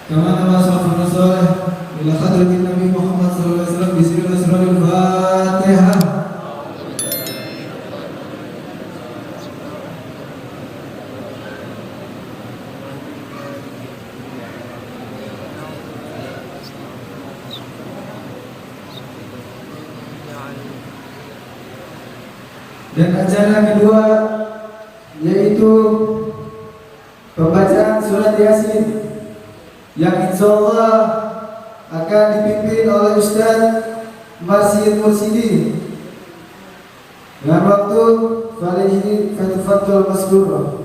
كما نبى صلى صالح إلى حضرة النبي محمد صلى الله عليه وسلم بسم الله الفاتحة. Dan acara kedua yaitu pembacaan surat Yasin yang insyaallah akan dipimpin oleh Ustaz Marsyid Mursidi dengan waktu falihi fatfatul maskurah.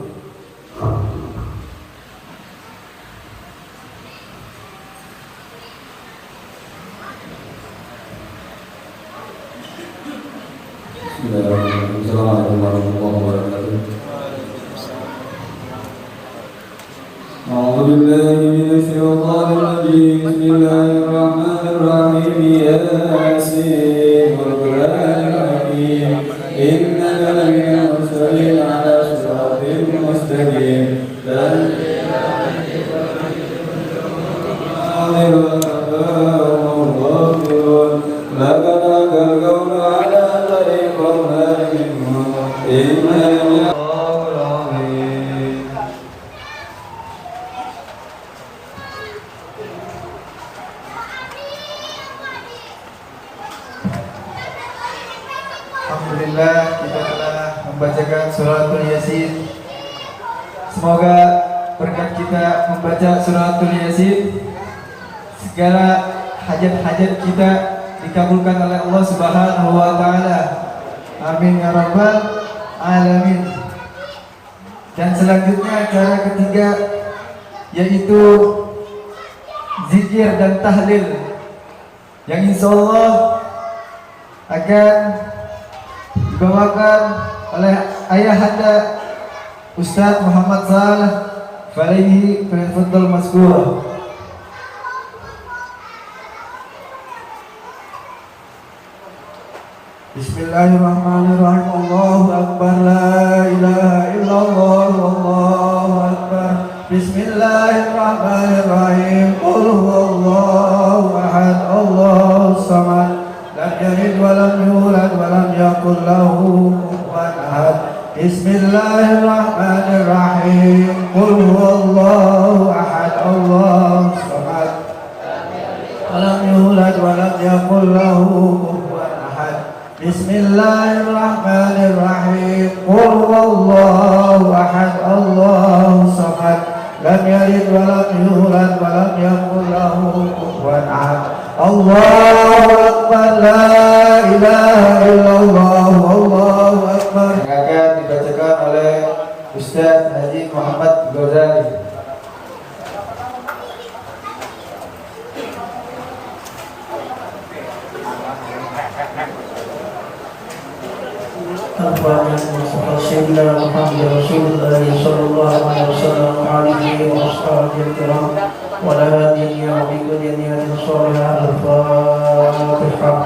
Assalamualaikum warahmatullahi wabarakatuh. A'udzu billahi minasyaitonir rajim. Bismillahirrahmanirrahim. Yasin wal Qur'anil hakim. Innaka laminal mursalin 'ala siratin mustaqim. Alhamdulillah kita telah membacakan suratul Yasin. Semoga berkat kita membaca suratul Yasin segala hajat-hajat kita dikabulkan oleh Allah Subhanahu wa taala. Amin ya rabbal alamin. Dan selanjutnya acara ketiga yaitu zikir dan tahlil yang insyaallah akan dibawakan oleh ayahanda Ustaz Muhammad Saleh Falihi Fathul Maskur. Bismillahirrahmanirrahim. Allahu akbar, la ilaha illallah, wallahu akbar. Bismillahirrahmanirrahim. Qul huwallahu ahad, Allahus samad, lam yalid wa lam yulad wa lam yakul lahu kufuwan ahad. Bismillahirrahmanirrahim. Qul huwallahu ahad, Allahus samad, wa lam yulad wa lam yakul lahu kufuwan ahad. Bismillahirrahmanirrahim. Qul huwallahu ahad, Allahus samad, lam yalid wa lam yulad wa lam yakul lahu kufuwan ahad. Allahu akbar, la ilaha illallah, wallahu akbar. Akan dibacakan oleh Ustaz Haji Muhammad Ghazali. Sayyidina Muhammad Rasulullah sallallahu alaihi wasallam alihi wa ashabihi kiram wa la hadiya bi kulli niyatin salihah al-Fatihah.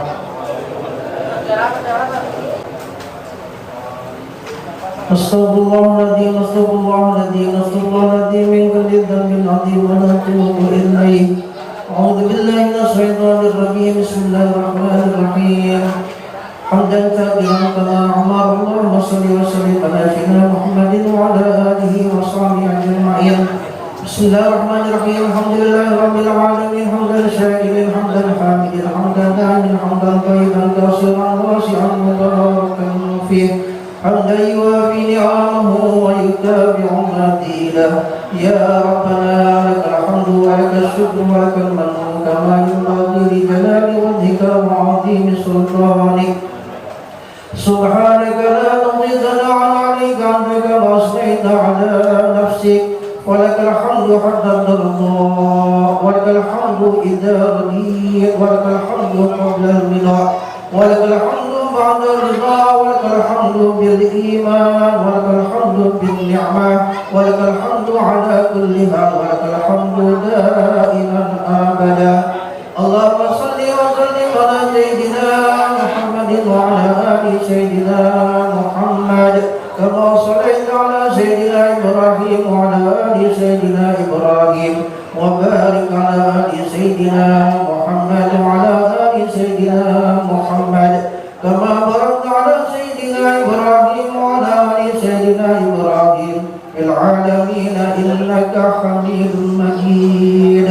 Astaghfirullahaladzim, astaghfirullahaladzim, astaghfirullahaladzim min kulli dhanbin adhim wa natubu ilayhi. A'udzu billahi minash shaitanir rajim. Bismillahirrahmanirrahim. حمدا كثيرا كما أمر الله صلى وسلم على سيدنا محمد وعلى آله وصحبه أجمعين. بسم الله الرحمن الرحيم. الحمد لله رب العالمين حمدا شاكرا حمدا حامدا حمدا داعيا حمدا طيبا كثيرا واسعا مباركا فيه حمدا يوافي نعمه ويتابع مزيده. يا ربنا لك الحمد ولك الشكر ولك المن كما ينبغي لجلال وجهك وعظيم سلطانك. سبحانك لا نحصي ثناء عليك أنت كما أثنيت على نفسك. ولك الحمد حتى ترضى ولك الحمد إذا رضيت ولك الحمد قبل الرضا ولك الحمد بعد الرضا ولك الحمد بالإيمان ولك الحمد بالنعمة ولك الحمد على كل حال ولك الحمد دائما أبدا. اللهم صل وسلم على سيدنا محمد وعلى آل سيدنا محمد كما صليت على سيدنا إبراهيم وعلى آل سيدنا إبراهيم وبارك على آل سيدنا محمد وعلى آل سيدنا محمد كما باركت على سيدنا إبراهيم وعلى آل سيدنا إبراهيم في العالمين إنك حميد مجيد.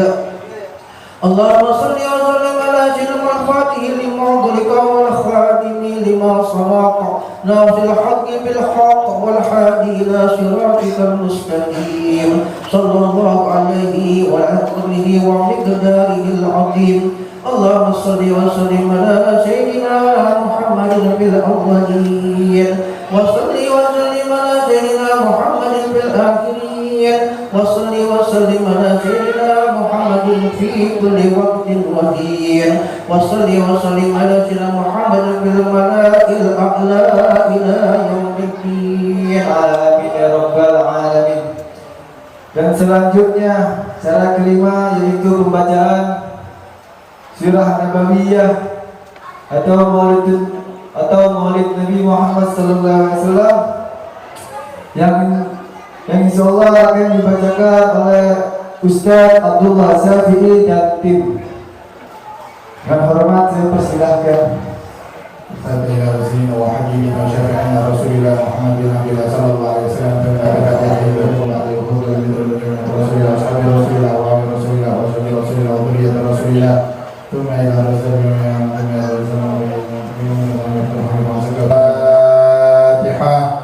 اللهم صل وسلم على سيدنا الفاتح لما أغلق والخاتم لما سبق ناصر الحق بالحق والهادي إلى صراطك المستقيم صلى الله عليه وعلى آله ومقداره العظيم. اللهم صل وسلم على سيدنا محمد في الأولين وصل وسلم على سيدنا محمد في الآخرين وصل وسلم على سيدنا محمد في كل وقت وحين وصل وسلم على سيدنا محمد في الملائكة الأعلى إلى يوم الدين. Amin ya rabbal alamin. Dan selanjutnya cara kelima yaitu pembacaan surah Nabawiyah atau Maulid Nabi Muhammad sallallahu alaihi wasallam yang insyaallah akan dibacakan oleh Ustaz Abdullah Syafi'i dan tim. Dengan hormat saya persilahkan. Sayyidina Rasulina wa habibina wa syafi'ina Rasulillah Muhammadin Abdillah sallallahu alaihi wasallam dan barakatuhu alaihi wa sallam Rasulillah sahabat Rasulillah wa ali Rasulillah wa sahbihi Rasulillah wa dhurriyyat Rasulillah thumma ila Rasulillah Fatihah.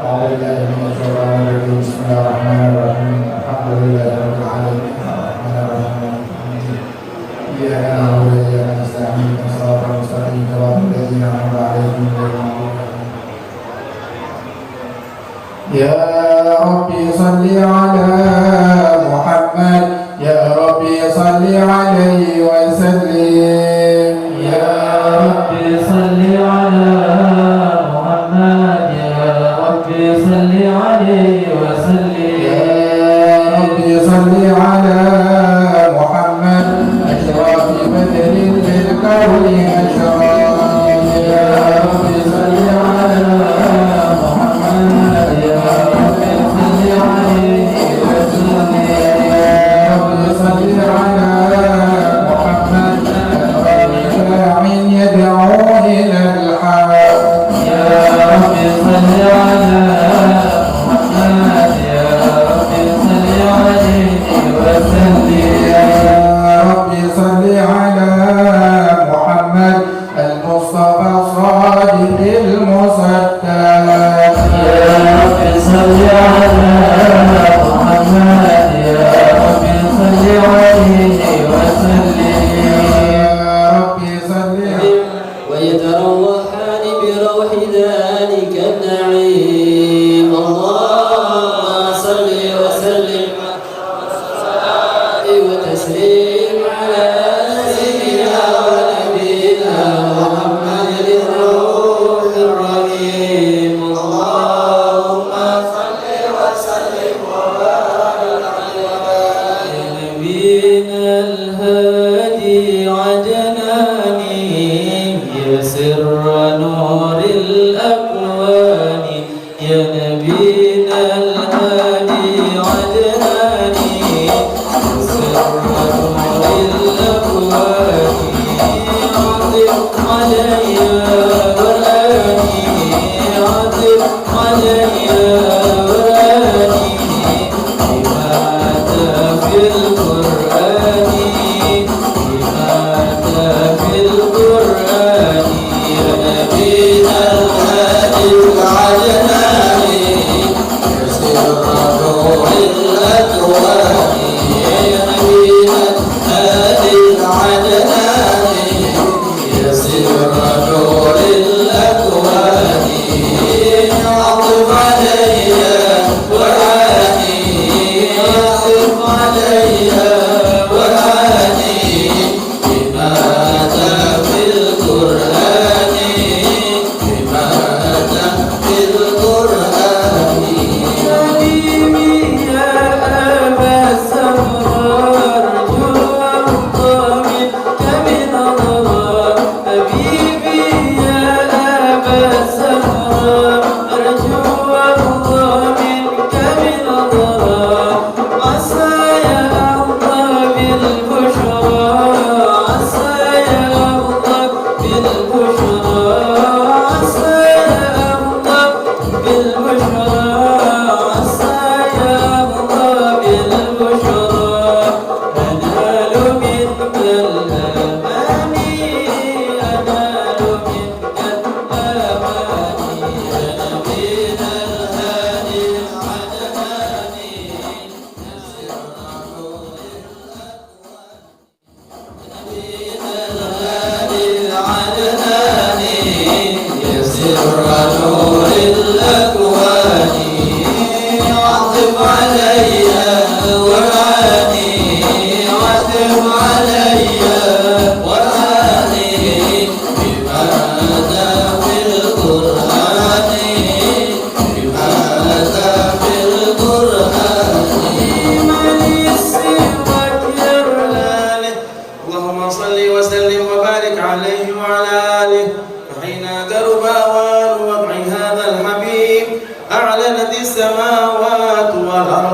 A'udzu billahi minasy syaithanir rajim. Bismillahirrahmanirrahim. Alhamdulillahirabbil alamin. Arrahmanirrahim. Iyyaka na'budu wa iyyaka nasta'in. Shiratal mustaqim. Shiratal ladzina an'amta 'alaihim ghairil maghdubi 'alaihim. Ya Rabbi salli 'ala Muhammad. Ya Rabbi salli 'alaihi wa sallim. Ya Rabbi salli ala Muhammad, Ya Rabbi salli alaihi wa sallim. Ya Rabbi salli 'ala Muhammad. Ashrafi badrin lil kawni ashraf. Ya Rabbi salli 'ala Muhammad. Ya Rabbi salli alaihi wa sallim. Ya Rabbi salli 'ala Muhammad. Al-Rafi'in yad'u ila al-haq. Ya Rabbi salli ala Muhammad, Ya Rabbi salli alaihi wa sallim. Ya Rabbi salli 'ala Muhammad. Al-Mustafa as-Sadiq al-Musaddaq. Ya Rabbi salli ala Muhammad, Ya Rabbi salli alaihi wa sallim. Ya Rabbi salli ويتروحان بروح ذلك النعيم. اللهم صل وسلم وتسليم على سيدنا ونبينا محمد الرؤوف الرحيم. اللهم صل وسلم وبارك على نبينا الهادي عدناني يا سر نور الأكوان. يا نبينا الهادي عدناني يا سر نور الأكوان. عظم علي قرآني، عظم علي قرآني لماذا في القرآن، لماذا في القرآن. يا نبينا الهادي العدناني يا سر نور الأكوان. يا نبينا الهادي العدناني يا سر نور الأكوان. عطف علي قرآني، عطف علي قرآني لماذا في القرآن، لماذا في القرآن. حبيبي يا أبا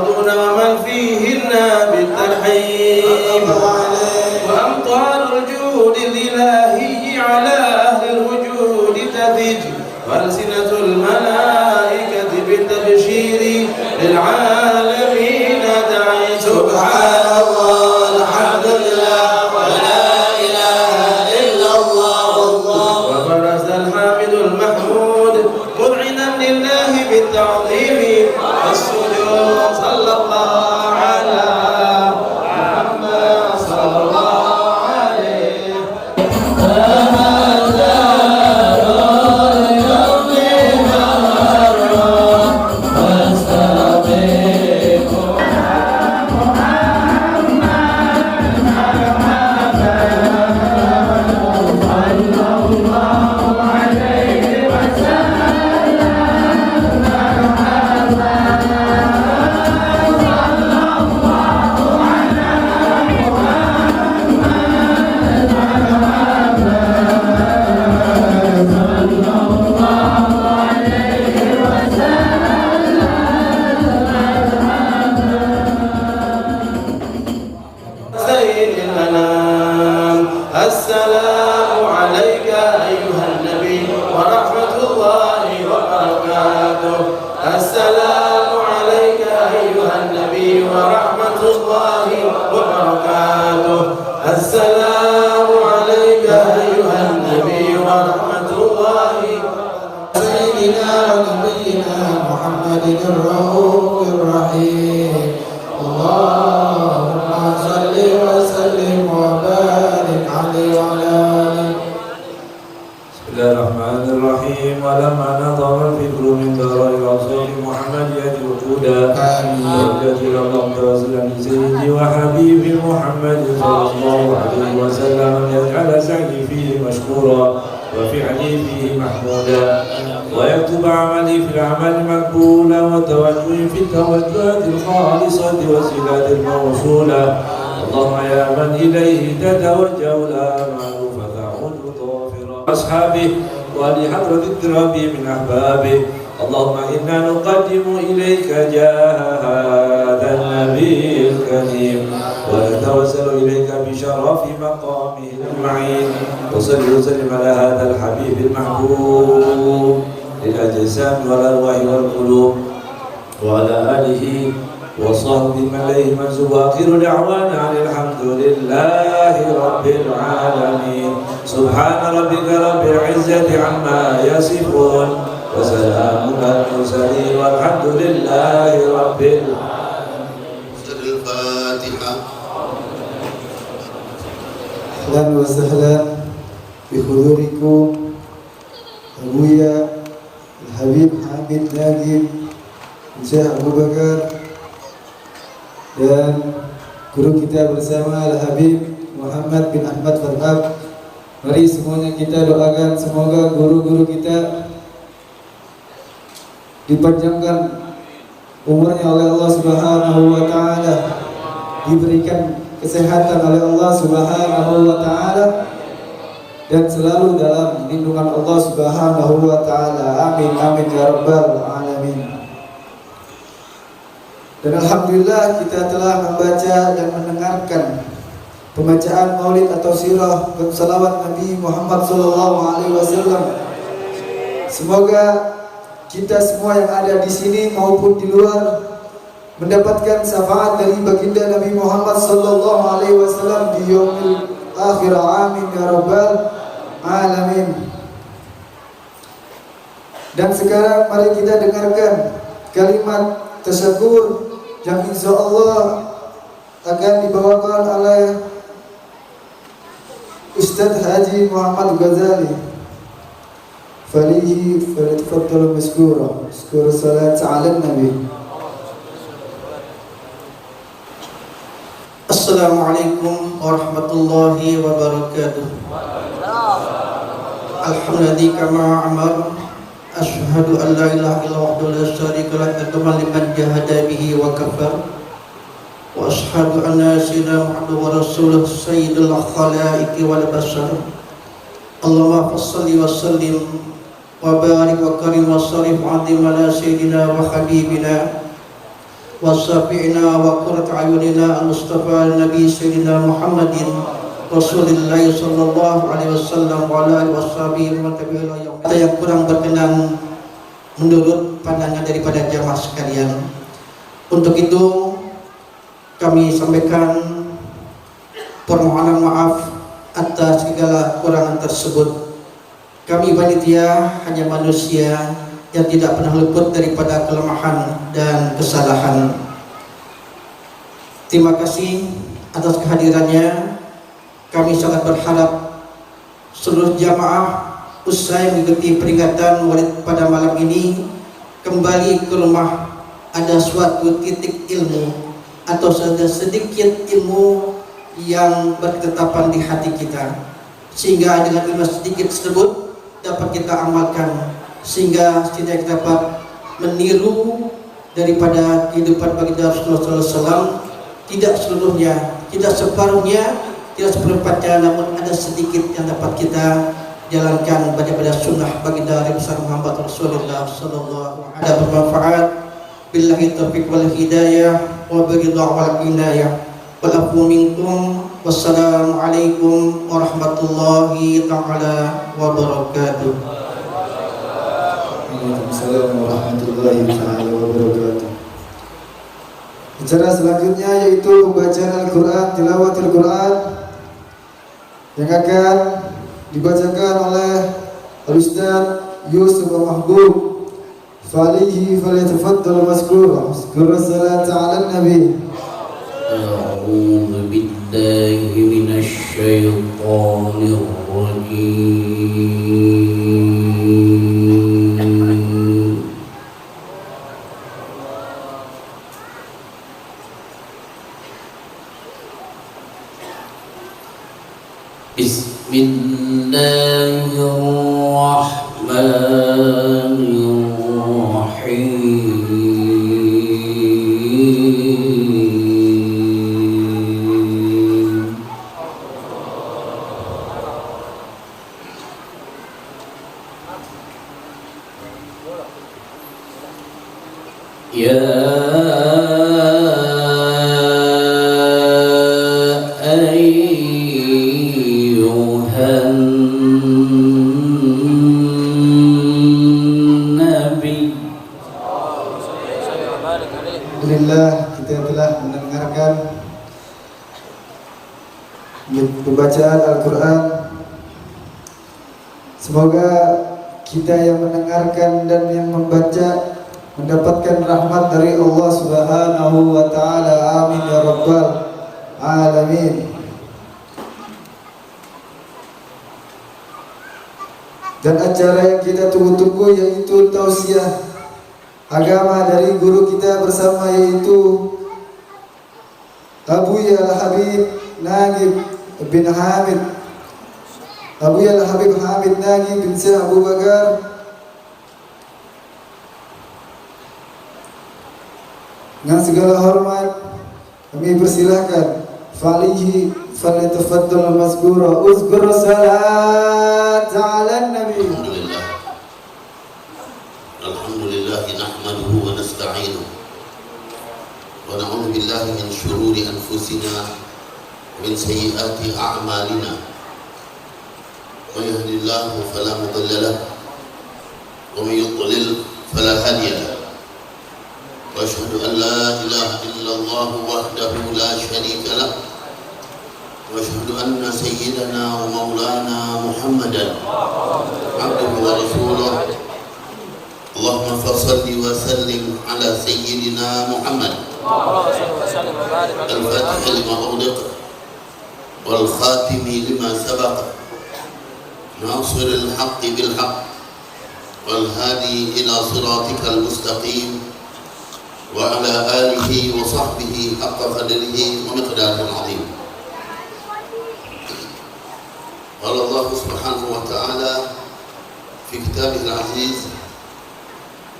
والأرضون ومن فيهن بالترحيب وأمطار الجود الإلهي على أهل الوجود تفج وألسنة الملائكة بالتبشير للعالمين دعي سبحان الله الحمد لله ولا إله إلا الله والله وبرز الحامد المحمود مذعنا لله بالتعظيم والسجود صلى الله على محمد صلى الله عليه سيد الأنام السلام عليك أيها النبي ورحمة الله وبركاته السلام عليك أيها النبي ورحمة الله وبركاته السلام عليك أيها النبي ورحمة الله سيدنا ونبينا محمد الرؤوف الرحيم اللهم صل وسلم وبارك عليه وعلى آله. بسم الله الرحمن الرحيم ولما نظر الفكر من دار رسول محمد يأتي وجودا وجدت اللهم رسولا لسيدي وحبيبي محمد صلى الله عليه وسلم أن يجعل سعي فيه مشكورا وفعلي فيه محمودا ويكتب عملي في الأعمال مقبولا وتوجهي في التوجهات الخالصة والصلات الموصولة اللهم يا من إليه تتوجه الآمال فتعود ظافرا أصحابه ولحضرة الترابي من أحبابه اللهم إنا نقدم إليك جاه هذا النبي الكريم ونتوسل إليك بشرف مقامه المعين وصل وسلم على هذا الحبيب المحبوب للأجسام والأرواح والقلوب وعلى آله وصحبه من إليه منسوب آخر دعوانا عن الحمد لله رب العالمين سبحان ربك رب العزة عما يصفون وسلام على المرسلين والحمد لله رب العالمين. الفاتحة. أهلا وسهلا بحضوركم أبويا الحبيب حامد ناجم Syekh Abu Bakar dan guru kita bersama Al-Habib Muhammad bin Ahmad Farhab. Mari semuanya kita doakan semoga guru-guru kita dipanjangkan umurnya oleh Allah Subhanahu wa taala, diberikan kesehatan oleh Allah Subhanahu wa taala dan selalu dalam lindungan Allah Subhanahu wa taala. Amin amin ya rabbal alamin. Dan alhamdulillah kita telah membaca dan mendengarkan pembacaan maulid atau sirah dan salawat Nabi Muhammad SAW. Semoga kita semua yang ada di sini maupun di luar mendapatkan syafaat dari baginda Nabi Muhammad SAW di yaumil akhir. Amin ya rabbal alamin. Dan sekarang mari kita dengarkan kalimat tasyakur yang insya Allah akan dibawakan oleh Ustadz Haji Muhammad Ghazali. Falihi falyatafaddal mashkura. Syukur salat ala Nabi. Assalamualaikum warahmatullahi wabarakatuh. Alhamdulillah kama amar. Ashhadu an la ilaha illallah wahdahu la syarika lahu wa liman jahada bihi wa kafar. Wa ashhadu anna sayyidina Muhammadan wa rasuluhu sayyidul khalaiqi wal bashar. Allahumma shalli wa sallim wa barik wa karim wa sharif 'azim ala sayyidina wa habibina وشفيعنا وقرة أعيننا المصطفى النبي سيدنا محمد رسول الله صلى الله عليه وسلم وعلى آله وصحبه ومن تبعهم. Ada yang kurang berkenan menurut pandangan daripada jamaah sekalian. Untuk itu kami sampaikan permohonan maaf atas segala kekurangan tersebut. Kami panitia hanya manusia yang tidak pernah luput daripada kelemahan dan kesalahan. Terima kasih atas kehadirannya. Kami sangat berharap seluruh jamaah usai mengikuti peringatan Maulid pada malam ini kembali ke rumah ada suatu titik ilmu atau sedikit ilmu yang berketetapan di hati kita, sehingga dengan ilmu sedikit tersebut dapat kita amalkan, sehingga setidaknya kita dapat meniru daripada kehidupan baginda Rasulullah SAW. Tidak seluruhnya, tidak separuhnya, tidak seperempatnya, namun ada sedikit yang dapat kita jalankan daripada sunnah baginda besar Muhammad Rasulullah SAW. Ada bermanfaat. Billahi taufiq wal hidayah wa biridha wal inayah wal afu minkum. Wassalamualaikum warahmatullahi ta'ala wabarakatuh. Waalaikumsalam warahmatullahi taala wabarakatuh. Acara selanjutnya yaitu pembacaan Al-Quran, tilawatul Quran yang akan dibacakan oleh Al-Ustaz Yusuf Mahbub. Falihi falyatafaddal mazkur. Zkur salata ala nabi. A'udzu billahi minasy syaithanir rajim. Bismillahirrahmanirrahim. Ya Alhamdulillah, kita telah mendengarkan pembacaan Al-Quran. Semoga kita yang mendengarkan dan yang membaca mendapatkan rahmat dari Allah Subhanahu wa ta'ala. Amin ya rabbal alamin. Dan acara yang kita tunggu-tunggu yaitu tausiah agama dari guru kita bersama, yaitu Abu Yal Habib Nagib bin Hamid, Abu Yal Habib Hamid Nagib bin Syekh Abu Bakar. Dengan segala hormat kami persilahkan falihi falyatafaddal mazkura. Uzkur salat ala nabi. Alhamdulillah nahmaduhu wa nasta'inuhu wa na'udzu billahi min shururi anfusina wa min sayyiati a'malina. Man yahdihillahu fala mudilla lahu wa man yudlil fala hadiya lahu. Wa asyhadu an la ilaha illallah wahdahu la syarika lahu wa asyhadu anna sayyidana wa maulana Muhammadan abduhu wa rasuluh. Allahumma salli wa sallim ala sayyidina Muhammad al-fatih lima ughliq wal khatimi lima sabaq nasir al-haqq bil haqq wal hadi ila siratikal mustaqim wa ala alihi wa sahbihi haqqa qadrihi wa miqdarihil azim. Qala Allah subhanahu wa ta'ala fi kitabihil aziz: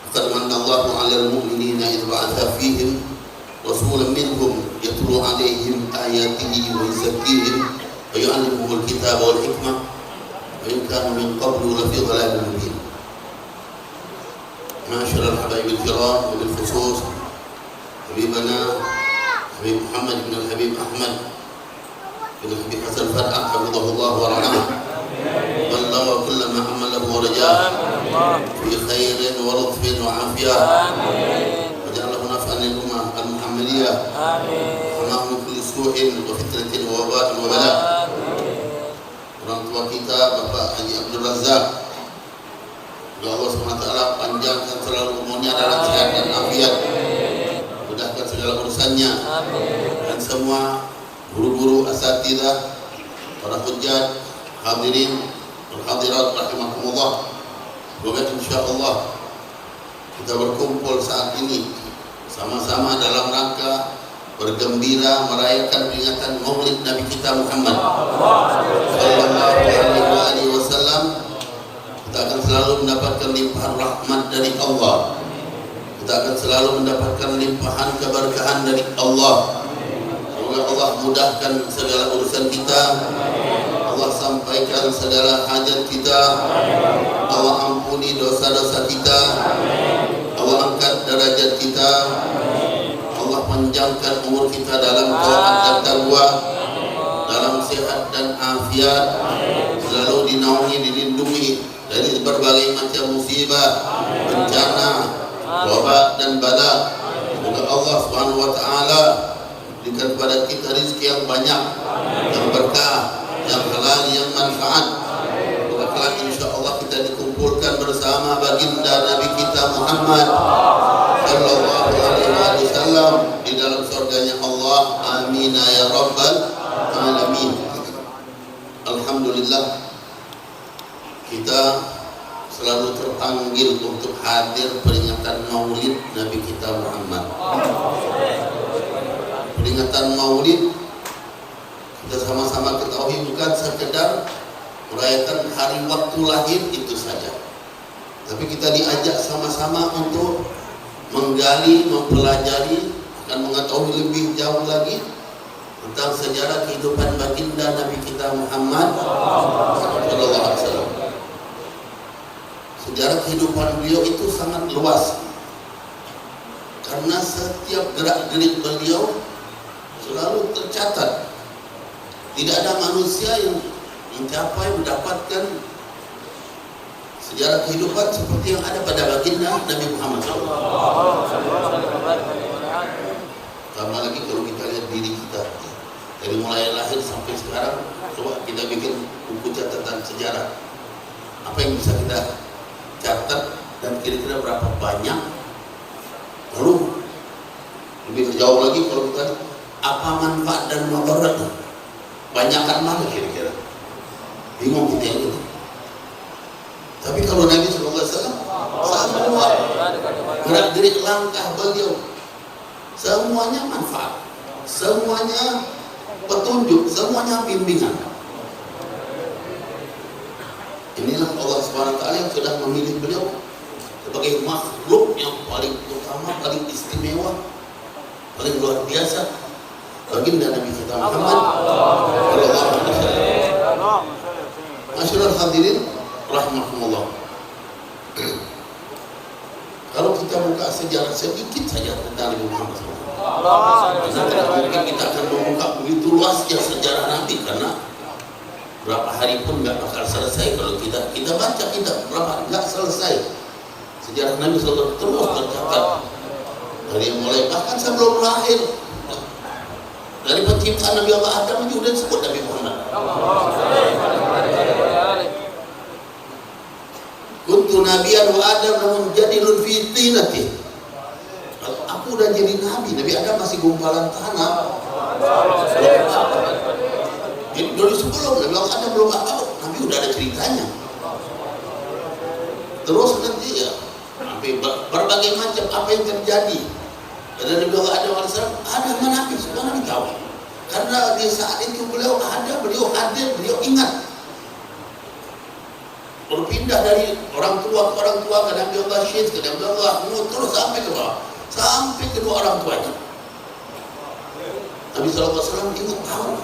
قد من الله على المؤمنين إذ بعث فيهم رسولا منهم يتلو عليهم آياته ويزكيهم ويعلمهم الكتاب والحكمة وإن كانوا من قبل لفي ضلال مبين. معاشر الحبايب الكرام وبالخصوص حبيبنا حبيب محمد بن الحبيب أحمد بن الحبيب حسن فتح حفظه الله ورعاه بلغ كل ما حمله ورجاه في خير ولطف وعافية وجعله نفعا للأمة المحمدية وحماه من كل سوء وفتنة ووباء وبلاء. Orang tua kita Bapak Haji Abdul Razak, semoga Allah SWT panjangkan selalu umurnya dalam sehat dan afiat, mudahkan segala urusannya, dan semua guru-guru asatidzah, para hujjat, hadirin dan hadirat rahimakumullah. Semoga insyaallah kita berkumpul saat ini sama-sama dalam rangka bergembira merayakan peringatan Maulid Nabi kita Muhammad sallallahu alaihi wasallam. Kita akan selalu mendapatkan limpahan rahmat dari Allah. Kita akan selalu mendapatkan limpahan keberkahan dari Allah. Semoga Allah mudahkan segala urusan kita. Allah sampaikan segala hajat kita. Allah ampuni dosa-dosa kita. Allah angkat derajat kita. Allah panjangkan umur kita dalam taat dan taqwa, dalam sehat dan afiat, selalu dinaungi, dilindungi dari berbagai macam musibah, bencana, wabak dan bala. Semoga Allah Subhanahu wa taala berikan kepada kita rezeki yang banyak, yang berkah, yang halal, yang manfaat. Semoga kelak insyaallah kita dikumpulkan bersama baginda Nabi kita Muhammad sallallahu alaihi wasallam di dalam surganya Allah. Amin ya rabbal alamin. Alhamdulillah, kita selalu terpanggil untuk hadir peringatan Maulid Nabi kita Muhammad. Peringatan Maulid kita sama-sama ketahui bukan sekedar merayakan hari waktu lahir itu saja, tapi kita diajak sama-sama untuk menggali, mempelajari, akan mengetahui lebih jauh lagi tentang sejarah kehidupan baginda Nabi kita Muhammad sallallahu alaihi wasallam. Sejarah kehidupan beliau itu sangat luas, karena setiap gerak-gerik beliau selalu tercatat. Tidak ada manusia yang mencapai mendapatkan sejarah kehidupan seperti yang ada pada baginda Nabi Muhammad SAW. Sama lagi kalau kita lihat diri kita dari mulai lahir sampai sekarang, coba kita bikin buku catatan sejarah. Apa yang bisa kita catat dan kira-kira berapa banyak? Lalu lebih jauh lagi kalau kita lihat apa manfaat dan mudaratnya? Banyakan mana kira-kira? Bingung kita yang itu. Tapi kalau Nabi SAW semua gerak-gerik langkah beliau semuanya manfaat, semuanya petunjuk, semuanya bimbingan. Inilah Allah SWT yang sudah memilih beliau sebagai makhluk yang paling utama, paling istimewa, paling luar biasa, baginda Nabi kita Muhammad sallallahu alaihi wasallam. Masyaallah hadirin rahimakumullah. Kalau kita buka sejarah sedikit saja tentang Nabi Muhammad SAW, mungkin kita akan membuka begitu luasnya sejarah Nabi, karena berapa hari pun nggak bakal selesai kalau kita baca berapa nggak selesai. Sejarah Nabi SAW terus tercatat dari mulai bahkan sebelum lahir, dari penciptaan Nabi Allah Adam aja udah disebut Nabi Muhammad. Kuntu nabiyan wa Adam namun jadilun fi tinati. Aku udah jadi nabi, Nabi Adam masih gumpalan tanah. Jadi dari sebelum Nabi Allah Adam belum apa, Nabi udah ada ceritanya. Terus nanti ya sampai berbagai macam apa yang terjadi. Karena Nabi Allah Adam alaihissalam ada Nabi, semua Nabi tahu. Karena di saat itu beliau ada, beliau hadir, beliau ingat. Berpindah dari orang tua ke orang tua, ke Nabi Allah Syed, ke Nabi Allah Nuh, terus sampai ke bawah, sampai kedua orang tuanya. Nabi SAW ingat tahu,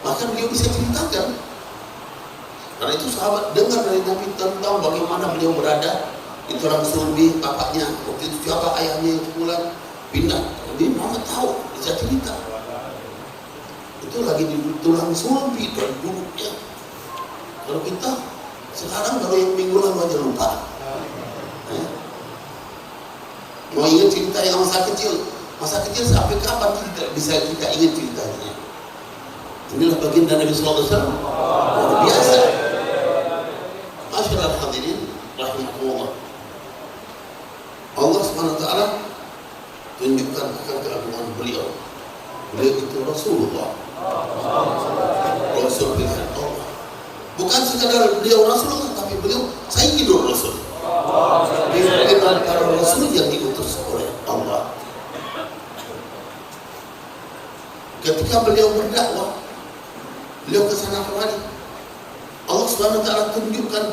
bahkan beliau bisa ceritakan. Karena itu sahabat dengar dari Nabi tentang bagaimana beliau berada. Itu orang Sulbi, bapaknya, waktu itu siapa ayahnya itu pulang, pindah. Nabi Muhammad tahu, bisa cerita. Itu lagi di tulang sulbi dan duduknya. Kalau kita sekarang kalau yang minggu lalu aja lupa. Mau ingat cerita yang masa kecil sampai kapan kita bisa kita ingat ceritanya? Inilah baginda Nabi Sallallahu Alaihi Wasallam, luar biasa. Masyaallah hadirin rahimahullah. Allah Subhanahu Wa Taala tunjukkan akan keagungan beliau. Beliau itu Rasulullah, Rasul pilihan Allah. Bukan sekadar beliau Rasulullah, tapi beliau Sayyidul Rasul. Beliau para Rasul yang diutus oleh Allah. Ketika beliau berdakwah, beliau kesana kemari, Allah Subhanahu Wa Taala tunjukkan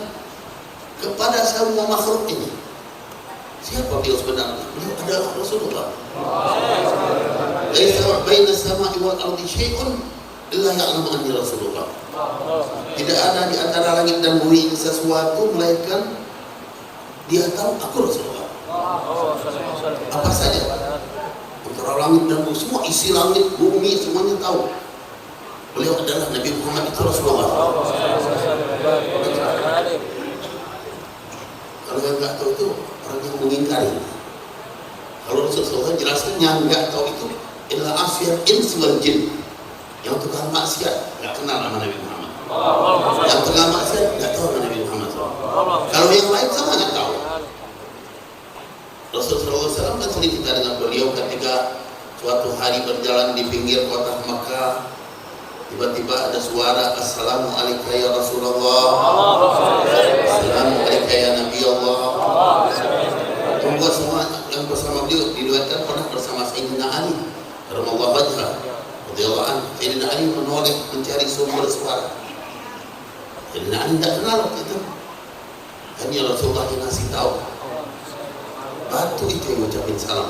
kepada semua makhluk ini siapa beliau sebenarnya. Beliau adalah Rasulullah. Laisa baina samai wal ardi syai'un illa ya'lamu anni Rasulullah. Tidak ada di antara langit dan bumi sesuatu melainkan dia tahu aku Rasulullah. Apa saja antara langit dan bumi, semua isi langit bumi semuanya tahu beliau adalah Nabi Muhammad itu Rasulullah. Kalau yang nggak tahu itu orang yang mengingkari. Kalau Rasulullah jelaskan yang nggak tahu itu adalah asyar ins wal jin, yang tukang maksiat nggak kenal sama Nabi Muhammad. Yang tukang maksiat nggak tahu sama Nabi Muhammad. Kalau yang lain sama nggak tahu. Rasulullah SAW kan sering kita dengan beliau ketika suatu hari berjalan di pinggir kota Makkah, tiba-tiba ada suara, Assalamualaikum ya Rasulullah, Assalamualaikum ya Nabi Allah. Membuat semua yang bersama beliau diriwayatkan pernah bersama Sayyidina Ali radhiyallahu anhu. Sayyidina Ali menoleh mencari sumber suara. Sayyidina Ali tidak kenal waktu itu. Hanya Rasulullah yang ngasih tahu. Batu itu yang mengucapkan salam.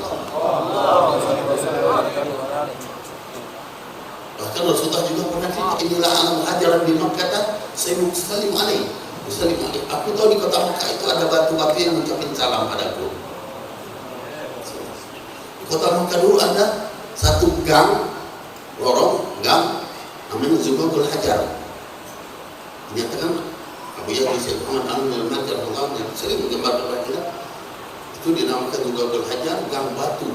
Bahkan Rasulullah juga pernah cerita, inilah alam hajaran di Makkah, saya muslim alaih. Aku tahu di kota Makkah itu ada batu-batu yang mengucapkan salam padaku. Di kota Makkah dulu ada satu lorong gang namanya Zubatul Hajar. Dinyatakan Abu Yahya Syekh Muhammad Al-Najar yang sering menggambarkan kita itu dinamakan Zubatul Hajar, gang batu.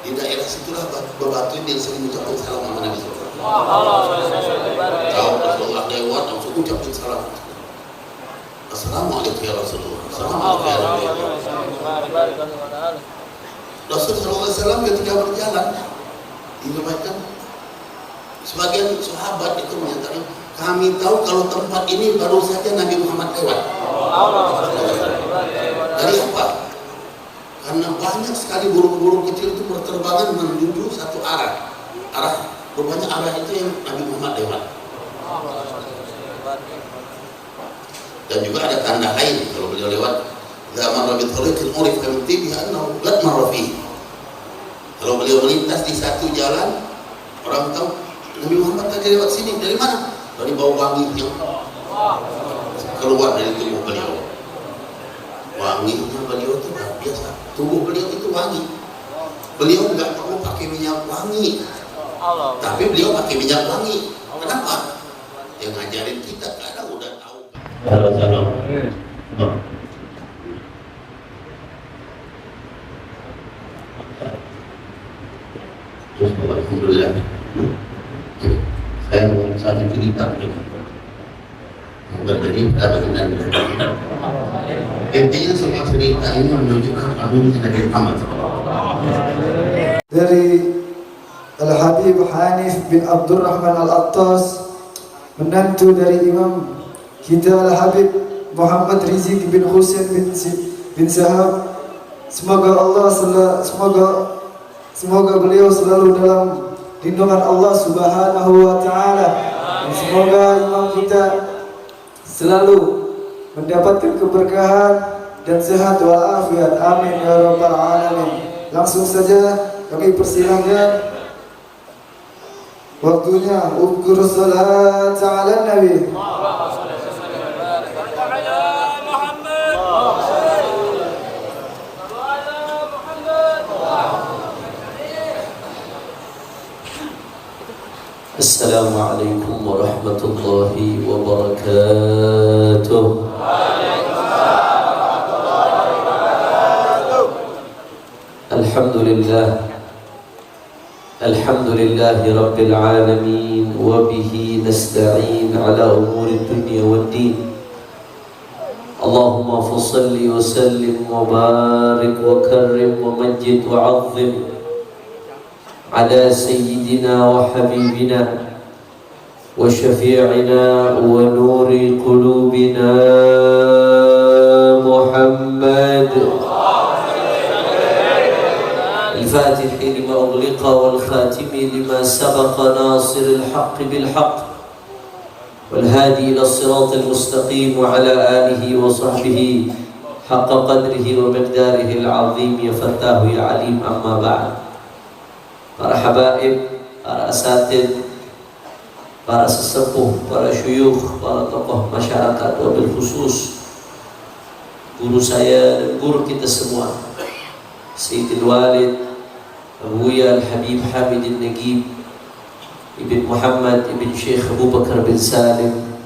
Di daerah situlah batu ini yang sering mengucapkan salam sama Nabi SAW. Kalau Rasulullah lewat langsung ucapkan salam. Assalamualaikum ya Rasulullah. Assalamualaikum ya Rasulullah. Rasulullah SAW ketika berjalan diriwayatkan sebagian sahabat itu menyatakan, kami tahu kalau tempat ini baru saja Nabi Muhammad lewat. Dari apa? Karena banyak sekali burung-burung kecil itu berterbangan menuju satu arah. Rupanya arah itu yang Nabi Muhammad lewat. Dan juga ada tanda lain kalau beliau lewat. Zaman Rabi Thaliqin urif kamti bi'annahu lat marrafi. Kalau beliau melintas di satu jalan, orang tahu Nabi Muhammad tadi lewat sini. Dari mana? Dari bau wangi yang keluar dari tubuh beliau. Wanginya beliau itu luar biasa. Tubuh beliau itu wangi. Beliau nggak perlu pakai minyak wangi, tapi beliau pakai minyak wangi. Kenapa? Yang ngajarin kita kadang udah tahu. Salam. Alhamdulillah. Saya mau satu cerita. Berdiri pada dan intinya semua cerita ini menunjukkan agungnya Nabi Muhammad. Dari Al-Habib Hanif bin Abdurrahman Al-Attas, menantu dari Imam kita Al-Habib Muhammad Rizik bin Husain bin Sahab. Semoga beliau selalu dalam lindungan Allah Subhanahu wa taala. Dan semoga imam kita selalu mendapatkan keberkahan dan sehat walafiat. Amin ya rabbal alamin. Langsung saja kami persilahkan waktunya ukur salat ala nabi. السلام عليكم ورحمة الله وبركاته. الحمد لله الحمد لله رب العالمين وبه نستعين على أمور الدنيا والدين. اللهم فصل وسلم وبارك وكرم ومجد وعظم على سيدنا وحبيبنا وشفيعنا ونور قلوبنا محمد الفاتح لما أغلق والخاتم لما سبق ناصر الحق بالحق والهادي إلى الصراط المستقيم وعلى آله وصحبه حق قدره ومقداره العظيم يا فتاه يا عليم. أما بعد. Para habaib, para asatid, para sesepuh, para syuyukh, para tokoh masyarakat, wabil khusus guru saya dan guru kita semua, Sayyidil Walid Abuya Al-Habib Hamidin Nagib Ibn Muhammad Ibn Syekh Abu Bakar bin Salim.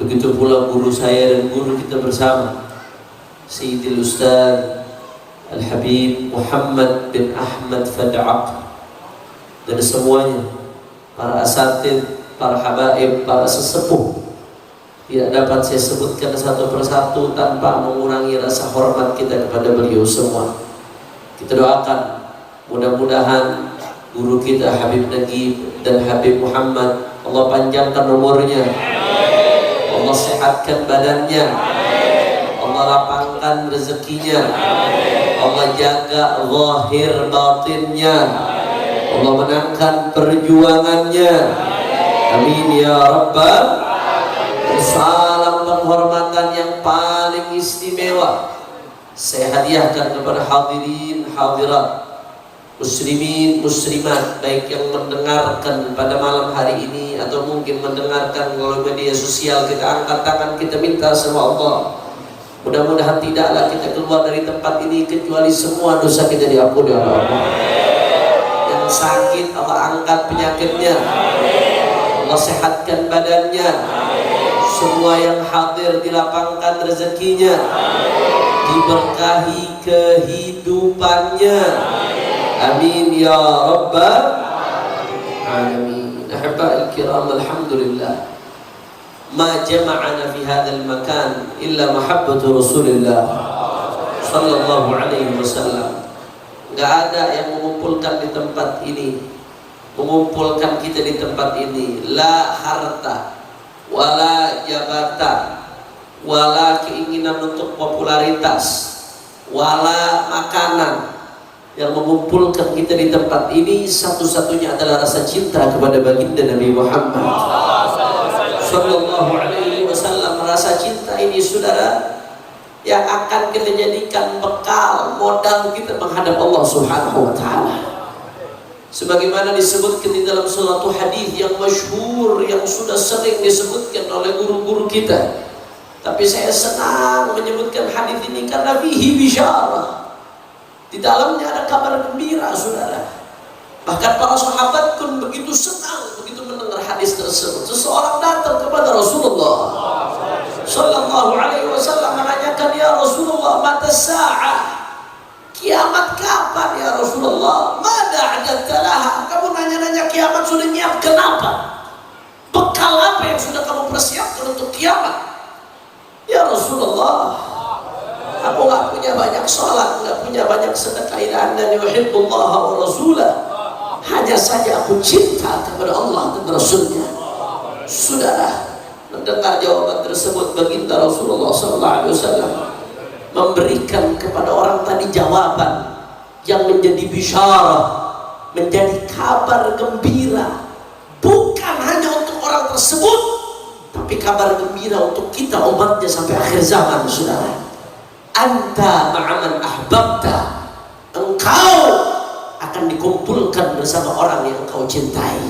Begitu pula guru saya dan guru kita bersama, Sayyidil Ustaz Al-Habib Muhammad bin Ahmad Fad'aq, dan semuanya, para asatid, para habaib, para sesepuh. Tidak dapat saya sebutkan satu persatu tanpa mengurangi rasa hormat kita kepada beliau semua. Kita doakan mudah-mudahan guru kita Habib Nagib dan Habib Muhammad, Allah panjangkan umurnya, Allah sehatkan badannya, Allah lapangkan rezekinya, Allah jaga zahir batinnya, Allah menangkan perjuangannya. Amin ya Rabbal. Salam penghormatan yang paling istimewa saya hadiahkan kepada hadirin hadirat, muslimin muslimat, baik yang mendengarkan pada malam hari ini atau mungkin mendengarkan melalui media sosial. Kita angkat tangan, kita minta sama Allah, mudah-mudahan tidaklah kita keluar dari tempat ini kecuali semua dosa kita diampuni oleh Allah. Yang sakit Allah angkat penyakitnya, Allah sehatkan badannya. Semua yang hadir dilapangkan rezekinya, diberkahi kehidupannya. Amin ya Rabbal Alamin. Ahibba'il kiram, alhamdulillah ma jama'ana fi hadzal makan illa mahabbatu Rasulillah sallallahu alaihi wasallam. Enggak ada yang mengumpulkan di tempat ini, mengumpulkan kita di tempat ini, la harta wala jabatan wala keinginan untuk popularitas wala makanan. Yang mengumpulkan kita di tempat ini satu-satunya adalah rasa cinta kepada baginda Nabi Muhammad sallallahu alaihi wasallam. Rasa cinta ini, saudara, yang akan kita jadikan bekal modal kita menghadap Allah Subhanahu wa taala. Sebagaimana disebutkan di dalam suatu hadis yang masyhur yang sudah sering disebutkan oleh guru-guru kita. Tapi saya senang menyebutkan hadis ini karena fihi bisyarah. Di dalamnya ada kabar gembira, saudara. Bahkan para sahabat pun begitu senang begitu mendengar hadis tersebut. Seseorang datang kepada Rasulullah sallallahu alaihi wasallam menanyakan, "Ya Rasulullah, mata sa'ah?" Kiamat kapan ya Rasulullah? Mada a'dadtalaha? Kamu nanya-nanya kiamat sudah nyiap kenapa? Bekal apa yang sudah kamu persiapkan untuk kiamat? Ya Rasulullah, aku gak punya banyak sholat, gak punya banyak sedekah, ila annani uhibbullaha wa rasulah. Hanya saja aku cinta kepada Allah dan Rasulnya. Saudara, mendengar jawaban tersebut, baginda Rasulullah SAW memberikan kepada orang tadi jawaban yang menjadi bisyarah, menjadi kabar gembira, bukan hanya untuk orang tersebut, tapi kabar gembira untuk kita umatnya sampai akhir zaman. Saudara, anta ma'aman ahbabta, engkau akan dikumpulkan bersama orang yang engkau cintai.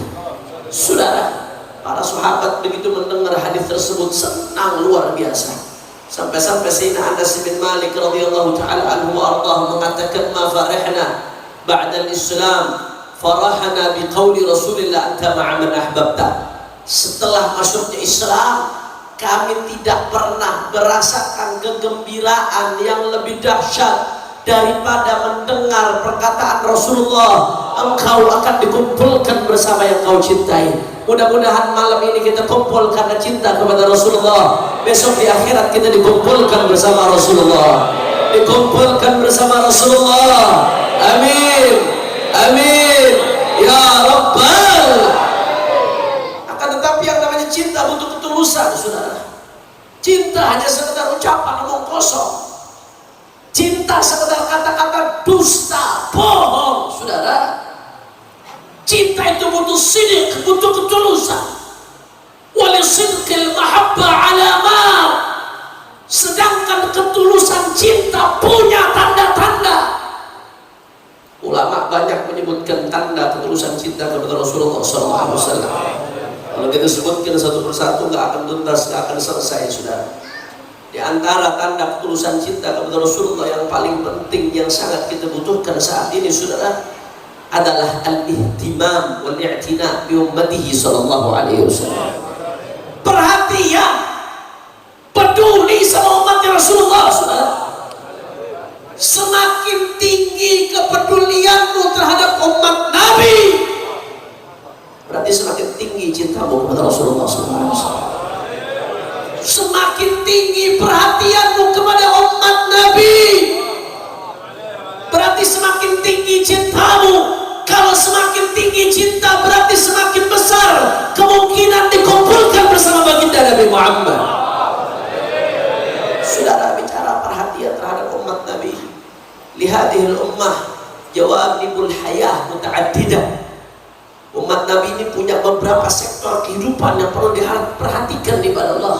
Saudara, para sahabat begitu mendengar hadis tersebut senang luar biasa. Sampai-sampai Sayyidina Anas bin Malik radhiyallahu ta'ala anhu wa ardhah mengatakan, ma farihna ba'da al-Islam farahana biqauli Rasulillah anta ma'a man ahbabta. Setelah masuknya Islam, kami tidak pernah merasakan kegembiraan yang lebih dahsyat daripada mendengar perkataan Rasulullah, engkau akan dikumpulkan bersama yang kau cintai. Mudah-mudahan malam ini kita kumpul karena cinta kepada Rasulullah. Besok di akhirat kita dikumpulkan bersama Rasulullah, dikumpulkan bersama Rasulullah. Amin, amin ya Rabbal. Akan tetapi yang namanya cinta butuh ketulusan, saudara. Cinta hanya sekedar ucapan omong kosong. Cinta sekedar kata-kata dusta, bohong, saudara. Cinta itu butuh sidik, butuh ketulusan. Walisidqil mahabbah alamat. Sedangkan ketulusan cinta punya tanda-tanda. Ulama banyak menyebutkan tanda ketulusan cinta kepada Rasulullah SAW. Kalau kita sebutkan satu persatu nggak akan tuntas, nggak akan selesai, saudara. Di antara tanda ketulusan cinta kepada Rasulullah yang paling penting, yang sangat kita butuhkan saat ini, saudara, adalah al-ihtimam wal-i'tina bi ummatihi sallallahu alaihi wasallam. Perhatian, peduli sama umatnya Rasulullah, saudara. Semakin tinggi kepedulianmu terhadap umat Nabi, berarti semakin tinggi cintamu kepada Rasulullah sallallahu alaihi wasallam. Semakin tinggi perhatianmu kepada umat Nabi, berarti semakin tinggi cintamu. Kalau semakin tinggi cinta, berarti semakin besar kemungkinan dikumpulkan bersama baginda Nabi Muhammad. Saudara, bicara perhatian terhadap umat Nabi, lihadihil ummah jawabul hayah muta'addidah. Umat Nabi ini punya beberapa sektor kehidupan yang perlu diperhatikan ibadah Allah.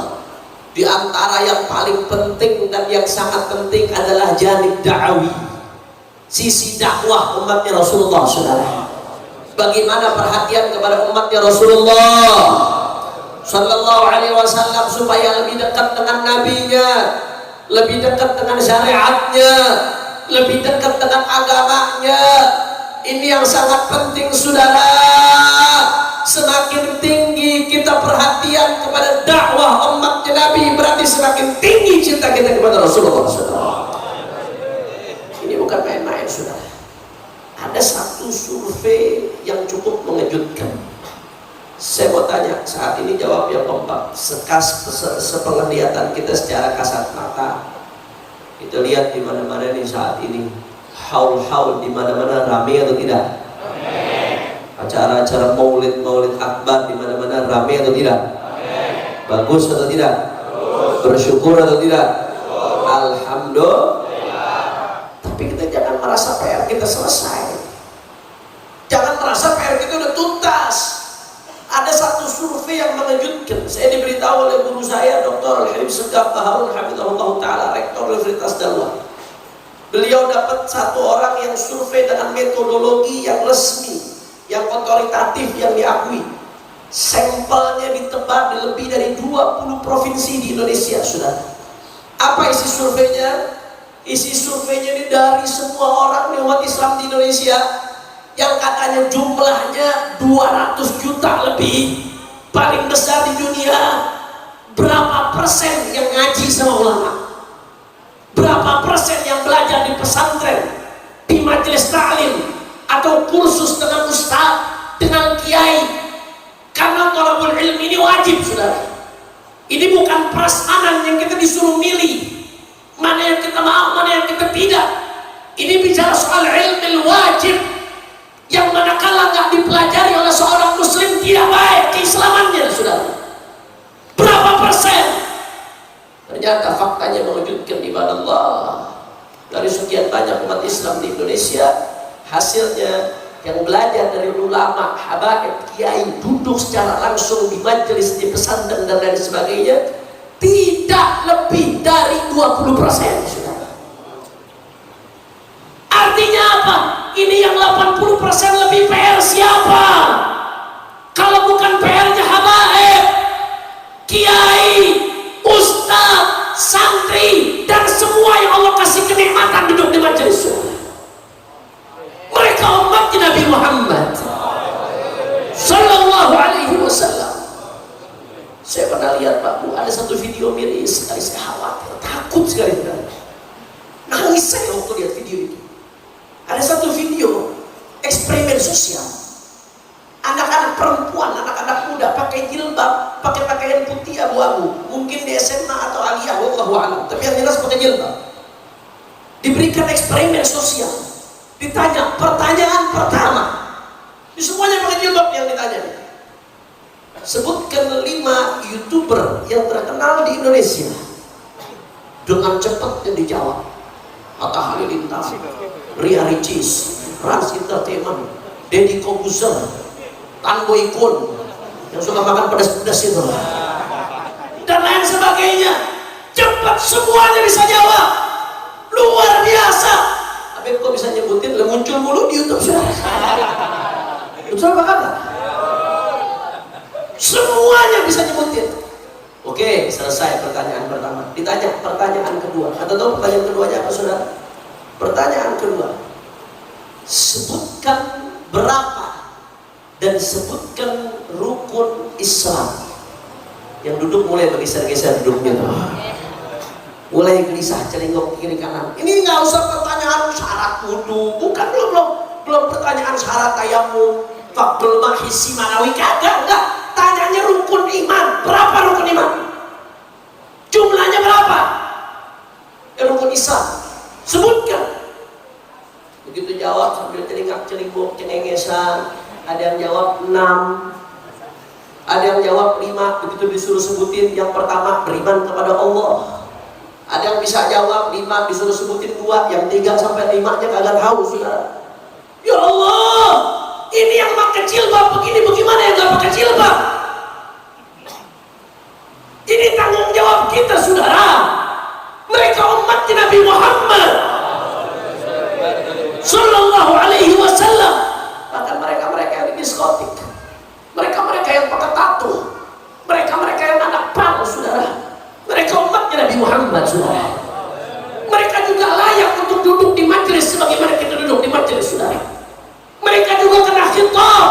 Di antara yang paling penting dan yang sangat penting adalah janib da'awi, sisi dakwah umatnya Rasulullah, saudara. Bagaimana perhatian kepada umatnya Rasulullah sallallahu alaihi wasallam supaya lebih dekat dengan nabinya, lebih dekat dengan syariatnya, lebih dekat dengan agamanya. Ini yang sangat penting, saudara. Semakin tinggi kita perhatian kepada dakwah umatnya Nabi, berarti semakin tinggi cinta kita kepada Rasulullah, saudara. Ini bukan main-main, saudara. Ada satu survei yang cukup mengejutkan. Saya mau tanya, saat ini jawab yang kompak. Sepenglihatan kita secara kasat mata, kita lihat di mana-mana nih saat ini, haul-haul di mana-mana ramai atau tidak? Acara-acara maulid akbar di mana-mana ramai atau tidak? Bagus atau tidak? Bersyukur atau tidak? Alhamdulillah. Tapi kita jangan merasa PR kita selesai. Jangan merasa PR kita udah tuntas. Ada satu survei yang mengejutkan. Saya diberitahu oleh guru saya, Dr. Al-Habib Segaf Baharun Hafizahullah Ta'ala, Rektor Universitas Dalwa. Beliau dapat satu orang yang survei dengan metodologi yang resmi, yang otoritatif, yang diakui. Sampelnya ditebar di lebih dari 20 provinsi di Indonesia, saudara. Apa isi surveinya? Isi surveinya ini dari semua orang umat Islam di Indonesia yang katanya jumlahnya 200 juta lebih, paling besar di dunia. Berapa persen yang ngaji sama ulama? Berapa persen yang belajar di pesantren, di majelis ta'lim, atau kursus dengan ustaz, dengan kiai? Karena thalabul ilmi ini wajib, saudara. Ini bukan prasmanan yang kita disuruh milih mana yang kita mau, mana yang kita tidak. Ini bicara soal ilmu wajib yang manakala nggak dipelajari oleh seorang muslim tidak baik keislamannya, saudara. Berapa persen? Ternyata faktanya mengejutkan ibadah Allah. Dari sekian banyak umat Islam di Indonesia, hasilnya yang belajar dari ulama, habaib, kiai, duduk secara langsung di majelis, di pesantren dan lain sebagainya, tidak lebih dari 20%, saudara. Artinya apa? Ini yang 80% lebih PR siapa? Kalau bukan PR-nya habaib, kiai, ustaz, santri, dan semua yang Allah kasih kenikmatan duduk di majelis. Mereka umat Nabi Muhammad. saya khawatir, takut sekali. Nangis saya waktu lihat video itu. Ada satu video eksperimen sosial. Anak-anak perempuan, anak-anak muda pakai jilbab, pakai pakaian putih abu-abu. Mungkin di SMA atau aliyah, wallahu a'lam. Tapi yang jelas pakai jilbab. Diberikan eksperimen sosial. Ditanya pertanyaan pertama. Ini semuanya pakai jilbab yang ditanya. Sebutkan 5 YouTuber yang terkenal di Indonesia. Dengan cepat yang dijawab. Atta Halilintar, Ria Ricis, Rans Entertainment, Deddy Kobuzer, Tan Boy Kun yang suka makan pedas-pedas itu, dan lain sebagainya. Cepat semuanya bisa jawab, luar biasa. Tapi kok bisa nyebutin, muncul mulu di YouTube sudah. Betul apa kata? Semuanya bisa nyebutin. Oke, selesai pertanyaan pertama. Ditanya pertanyaan kedua. Atau tahu pertanyaan keduanya apa, saudara? Pertanyaan kedua, sebutkan berapa dan sebutkan rukun Islam. Yang duduk mulai bergeser-geser duduknya tuh. Mulai gelisah, celingok kiri kanan. Ini nggak usah pertanyaan syarat wudu, bukan, belum pertanyaan syarat tayamum, fardul mahisi manawi, kagak, enggak. Tanyanya rukun iman. Berapa rukun iman? Jumlahnya berapa? Rukun Islam. Sebutkan. Begitu jawab sambil celingak-celinguk, cengengesan. Ada yang jawab 6, ada yang jawab 5. Begitu disuruh sebutin, yang pertama beriman kepada Allah. Ada yang bisa jawab 5, disuruh sebutin 2. Yang 3 sampai 5-nya kagak tahu, saudara. Ya Allah, ini yang pakai jilbab begini, bagaimana yang gak pakai jilbab? Ini tanggung jawab kita, saudara. Mereka umatnya Nabi Muhammad Sallallahu Alaihi Wasallam. Bahkan mereka yang di diskotik, mereka yang pakai tato, mereka yang anak pang, saudara. Mereka umatnya Nabi Muhammad, saudara. Mereka juga layak untuk duduk di majelis sebagaimana kita duduk di majelis, saudara. Mereka juga kena khitab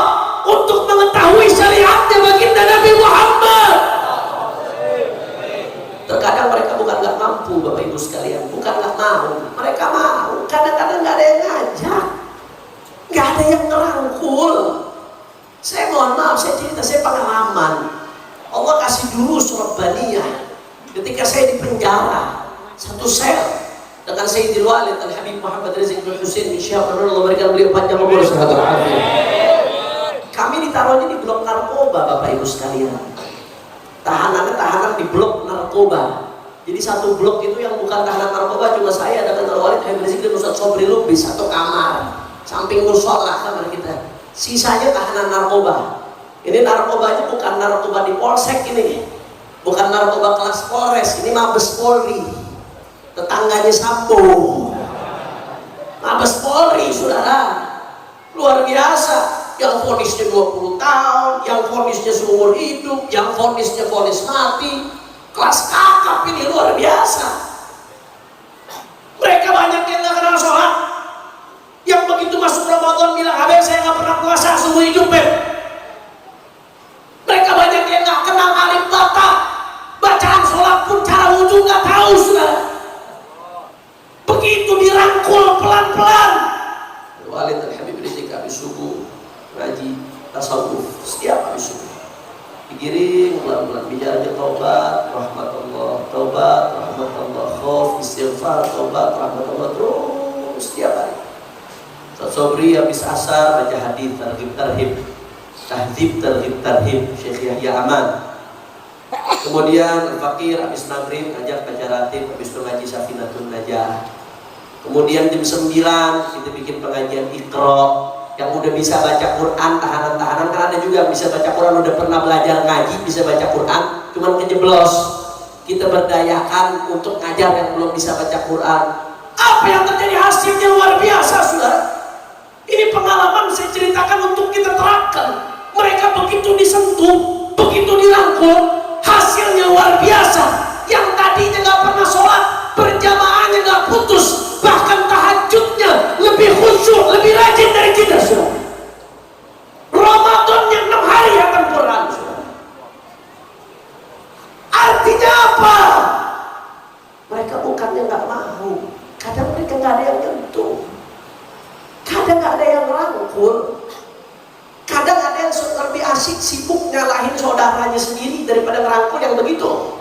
untuk mengetahui syariatnya baginda Nabi Muhammad. Terkadang mereka bukan nggak mampu, Bapak Ibu sekalian, bukan nggak mau, mereka mau. Kadang-kadang nggak ada yang ngajak, nggak ada yang ngerangkul. Saya mohon maaf, saya cerita, saya pengalaman. Allah kasih durus Rabbaniyah. Ketika saya di penjara, satu sel dengan Sayyidil Walid Al-Habib Muhammad Rizik bin Hussein bin Syihab, Allah berikan beliau panjang umur sehat walafiat. Kami ditaruhnya di blok narkoba, Bapak Ibu sekalian. Tahanan di blok narkoba. Jadi satu blok itu yang bukan tahanan narkoba cuma saya dengan Al-Walid Habib Rizik dan Ustaz Sobri Lubis, satu kamar, samping musola kamar kita. Sisanya tahanan narkoba. Ini narkobanya bukan narkoba di polsek ini, bukan narkoba kelas Polres, ini Mabes Polri, tetangganya Sambo. Mabes Polri, saudara, luar biasa. Yang vonisnya 20 tahun, yang vonisnya seumur hidup, yang vonisnya vonis mati. Kelas kakap ini luar biasa. Mereka banyak yang gak kenal sholat, yang begitu masuk Ramadan bilang, "Habis saya gak pernah puasa seumur hidup." Mereka banyak yang gak kenal alif bata, bacaan sholat pun cara wudhu gak tahu, saudara. Begitu dirangkul pelan-pelan. Walid Al-Habib Rizik habis subuh ngaji tasawuf setiap habis subuh, digiring pelan-pelan bicaranya taubat, rahmatullah, taubat, rahmatullah, khauf, istighfar, taubat, rahmatullah, terus setiap hari. Ustaz Sobri habis asar baca hadis tahdzib tarhib Syekh Yahya Aman. Kemudian Fakir habis maghrib ngajak baca ratib, habis itu ngaji Safinatun Najah. Kemudian jam 9 kita bikin pengajian Iqra. Yang udah bisa baca Quran, tahanan-tahanan, kan ada juga yang bisa baca Quran, udah pernah belajar ngaji, bisa baca Quran, cuman kejeblos. Kita berdayakan untuk ngajar yang belum bisa baca Quran. Apa yang terjadi? Hasilnya luar biasa, saudara. Ini pengalaman saya ceritakan untuk kita terapkan. Mereka begitu disentuh, begitu dirangkul, hasilnya luar biasa. Yang tadinya gak pernah sholat, berjamaahnya gak putus, bahkan tahajudnya lebih khusyuk, lebih rajin dari kita, saudara. Ramadannya 6 hari akan Quran, saudara. Artinya apa? asik sibuk nyalahin saudaranya sendiri daripada ngerangkul yang begitu.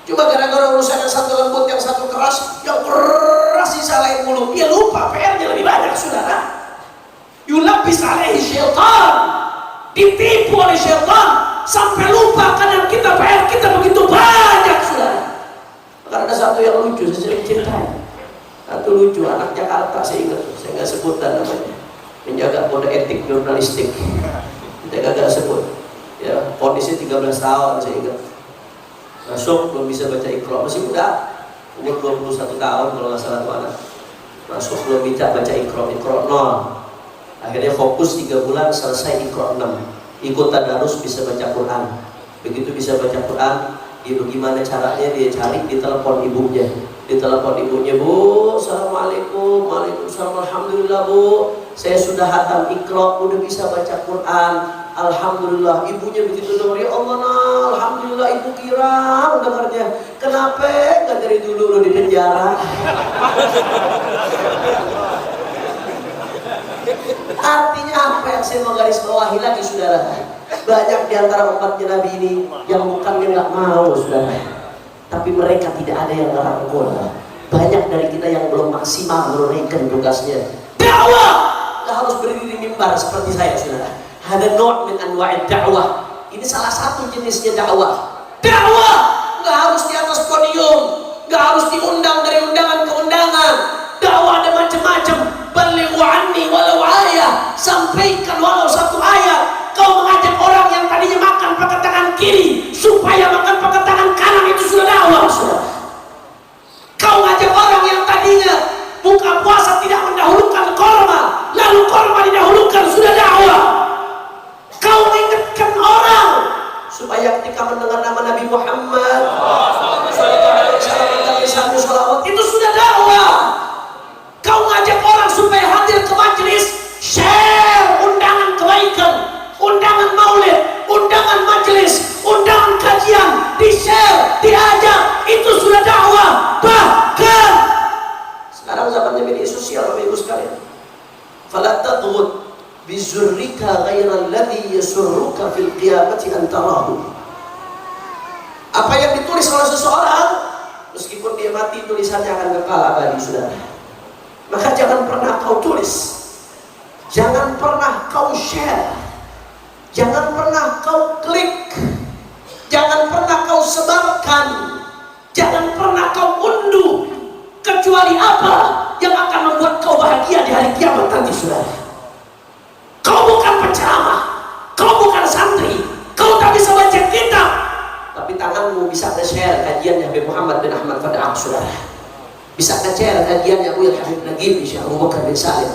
Cuma gara-gara urusan yang satu lembut, yang satu keras, yang keras disalahin mulu, dia lupa PR-nya lebih banyak, saudara. Yulabis alaihi syaitan, ditipu oleh syaitan sampai lupa kadang kita PR kita begitu banyak, saudara. Karena ada satu yang lucu, saya ceritain. Satu lucu, anak Jakarta, saya ingat, saya nggak sebut namanya, menjaga kode etik jurnalistik, kita gagal sebut. Ya, kondisi 13 tahun, saya ingat. Masuk belum bisa baca Iqra, masih muda, umur 21 tahun kalau nggak salah tuh anak. Masuk belum bisa baca Iqra 0. Akhirnya fokus 3 bulan, selesai Iqra 6. Ikut tadarus bisa baca Quran. Begitu bisa baca Quran, itu gimana caranya dia cari di telepon ibunya. Ditelepon ibunya, Bu, assalamualaikum, waalaikumsalam, alhamdulillah Bu, saya sudah hatam Iqra, udah bisa baca Quran, alhamdulillah. Ibunya begitu dengar, ya Allah, nah, alhamdulillah, ibu kira dengarnya, kenapa nggak dari dulu lo di penjara? Artinya apa yang saya mau garis bawahi lagi, saudara? Banyak di antara umatnya Nabi ini yang bukannya nggak mau, saudara, tapi mereka tidak ada yang ngerangkul. Banyak dari kita yang belum maksimal menunaikan tugasnya. Dakwah nggak harus berdiri di mimbar seperti saya, saudara. Ada naw' min anwa'id dakwah. Ini salah satu jenisnya dakwah. Dakwah nggak harus di atas podium, nggak harus diundang dari undangan ke undangan. Dakwah ada macam-macam. Balighu anni walau ayat, sampaikan walau satu ayat. Kau mengajak orang yang tadinya makan pakai tangan kiri supaya makan pakai tangan kanan, itu sudah dakwah, saudara. Kau ngajak orang yang tadinya buka puasa tidak mendahulukan korma, lalu korma didahulukan, sudah dakwah. Kau mengingatkan orang supaya ketika mendengar nama Nabi Muhammad SAW, itu sudah dakwah. Kau ngajak orang supaya hadir ke majelis, share undangan kebaikan, undangan maulid, undangan majelis, undangan kajian, di-share, diajak, itu sudah dakwah. Bahkan sekarang zamannya media sosial, Bapak Ibu sekalian. Fala tadghut bizurrika ghairal ladzi yasurruka fil qiyamati an tarahu. Apa yang ditulis oleh seseorang, meskipun dia mati, tulisannya akan kekal abadi, saudara. Maka jangan pernah kau tulis, jangan pernah kau share, jangan pernah kau klik, jangan pernah kau sebarkan, jangan pernah kau unduh, kecuali apa yang akan membuat kau bahagia di hari kiamat nanti, saudara. Kau bukan penceramah, kau bukan santri, kau tak bisa baca kitab, tapi tanganmu bisa nge-share kajian Nabi Muhammad bin Ahmad Fada'ak, saudara. Bisa nge-share kajiannya Uya Habib Nagib, Syekh Abu Bakar bin Salim.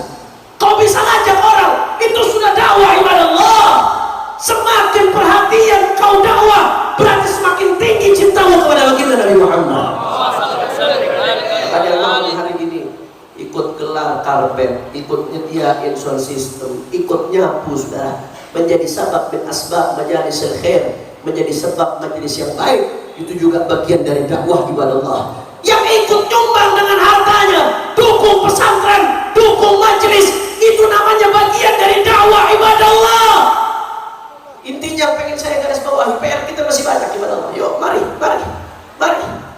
Kau bisa ngajak orang, itu sudah dakwah, ibadah Allah. Semakin perhatian kau dakwah, berarti semakin tinggi cintamu kepada baginda Nabi Muhammad. Makanya Allah hari ini ikut gelar karpet, ikut nyediain sound system, ikut nyapu, saudara, menjadi sebab bin asbab majalis khair, menjadi sebab majelis yang baik, itu juga bagian dari dakwah ibadah Allah. Yang ikut nyumbang dengan hartanya, dukung pesantren, dukung majelis, itu namanya bagian dari dakwah ibadah Allah. Intinya pengen saya garis bawahi, PR kita masih banyak ibadah Allah. Yuk, mari.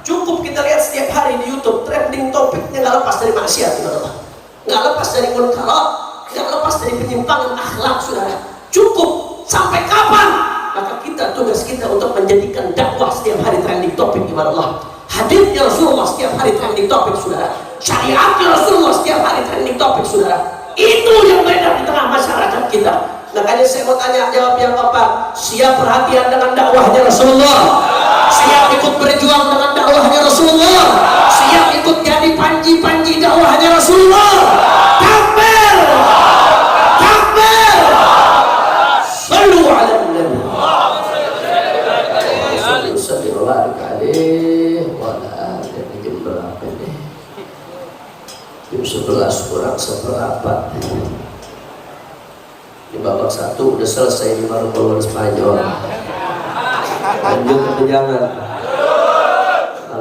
Cukup kita lihat setiap hari di YouTube, trending topiknya nggak lepas dari maksiat ibadah Allah, nggak lepas dari munkarat, nggak lepas dari penyimpangan akhlak, saudara. Cukup. Sampai kapan? Maka tugas kita untuk menjadikan dakwah setiap hari trending topik ibadah Allah. Hadirnya Rasulullah setiap hari trending topik, saudara. Syariatnya Rasulullah setiap hari trending topik, saudara. Itu yang beredar di tengah masyarakat kita. Makanya saya mau tanya, jawab yang Bapak, siap perhatian dengan dakwahnya Rasulullah? Siap ikut berjuang dengan dakwahnya Rasulullah? Siap ikut jadi panji-panji dakwahnya Rasulullah? Takbir! Takbir! Sallu ala nabi. Sallallahu alaihi wa ala alihi. Jam berapa nih? Jam 11 kurang seperempat. Di babak 1 udah selesai, ini baru keluar Spanyol. Lanjut atau jangan?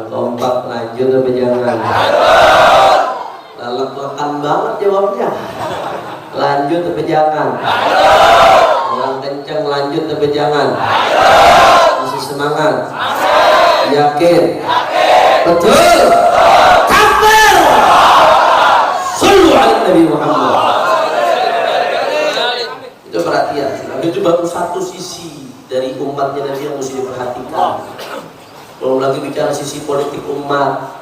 Kompak, lanjut atau jangan? Lelekan banget jawabnya. Lanjut atau jangan? Yang kenceng kebenjangan? Masih semangat? Yakin? Betul? Takbir! Sallu ala Nabi Muhammad. Itu perhatian. Itu baru satu sisi dari umatnya Nabi yang mesti diperhatikan. Belum lagi bicara sisi politik umat.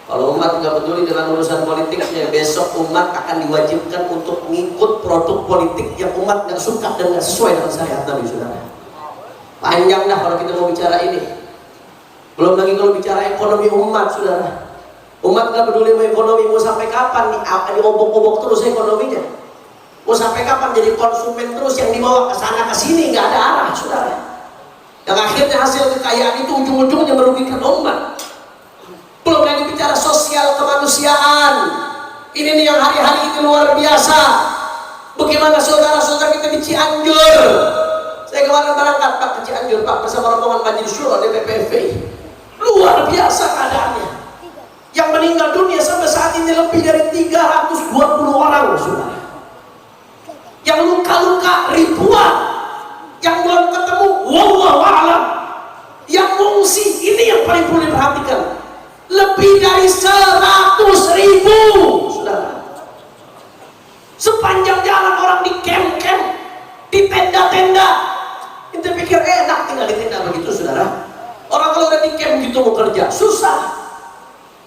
Kalau umat tidak peduli dengan urusan politiknya, besok umat akan diwajibkan untuk mengikut produk politik yang umat nggak suka dan nggak sesuai dengan syariat Nabi, saudara. Panjang dah kalau kita mau bicara ini. Belum lagi kalau bicara ekonomi umat, saudara. Umat nggak peduli mau ekonomi, mau sampai kapan nih? Diobok-obok terus ekonominya. Mau sampai kapan jadi konsumen terus yang dibawa ke sana ke sini, nggak ada arah, saudara. Yang akhirnya hasil kekayaan itu ujung-ujungnya merugikan umat. Belum lagi bicara sosial kemanusiaan. Ini nih yang hari-hari ini luar biasa. Bagaimana saudara-saudara kita di Cianjur. Saya kemarin berangkat Pak ke Cianjur Pak bersama rombongan Majelis Syura DPPV. Luar biasa keadaannya. Yang meninggal dunia sampai saat ini lebih dari 320 orang, saudara. Yang luka-luka ribuan. Yang belum ketemu wallahu a'lam. Yang mengungsi, ini yang paling perlu diperhatikan. Lebih dari 100.000, saudara. Sepanjang jalan orang di camp-camp, di tenda-tenda. Kita pikir enak tinggal di tenda begitu, saudara. Orang kalau udah di camp gitu mau kerja susah,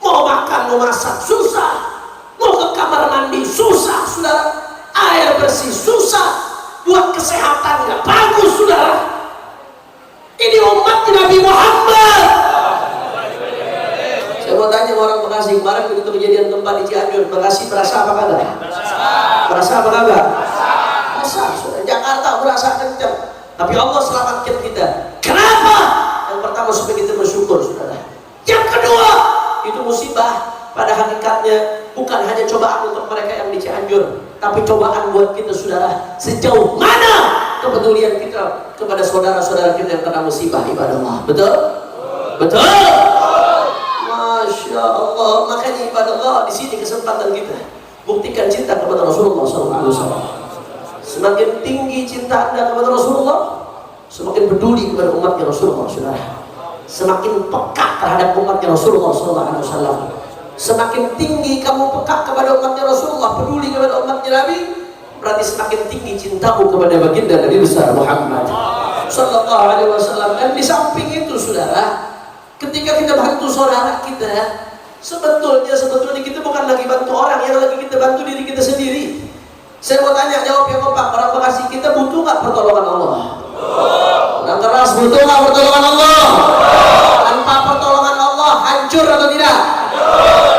mau makan, mau masak susah, mau ke kamar mandi susah, saudara. Air bersih susah, buat kesehatan nggak bagus, saudara. Ini umat Nabi Muhammad. Saya mau tanya orang Bekasi, kemarin begitu kejadian gempa di Cianjur, Bekasi berasa apa kagak? Berasa apa kagak? Berasa. Jakarta berasa kencang. Tapi Allah selamatkan kita. Kenapa? Yang pertama supaya kita bersyukur, saudara. Yang kedua, itu musibah pada hakikatnya bukan hanya cobaan untuk mereka yang di Cianjur, tapi cobaan buat kita, saudara. Sejauh mana kepedulian kita kepada saudara-saudara kita yang kena musibah, ibadah Allah. Betul? Betul? Masya Allah. Makanya ibadah Allah di sini kesempatan kita buktikan cinta kepada Rasulullah SAW. Semakin tinggi cinta Anda kepada Rasulullah, semakin peduli kepada umatnya Rasulullah, saudara. Semakin peka terhadap umatnya Rasulullah SAW. Semakin tinggi kamu peka kepada umatnya Rasulullah, peduli kepada umatnya Nabi, berarti semakin tinggi cintamu kepada baginda Nabi besar Muhammad Sallallahu Alaihi Wasallam. Dan di samping itu, saudara, ketika kita bantu saudara kita, sebetulnya kita bukan lagi bantu orang, yang lagi kita bantu diri kita sendiri. Saya mau tanya, jawab ya Pak, orang Bekasi, kita butuh nggak pertolongan Allah? Orang keras, butuh nggak pertolongan Allah? Tanpa pertolongan Allah hancur atau tidak?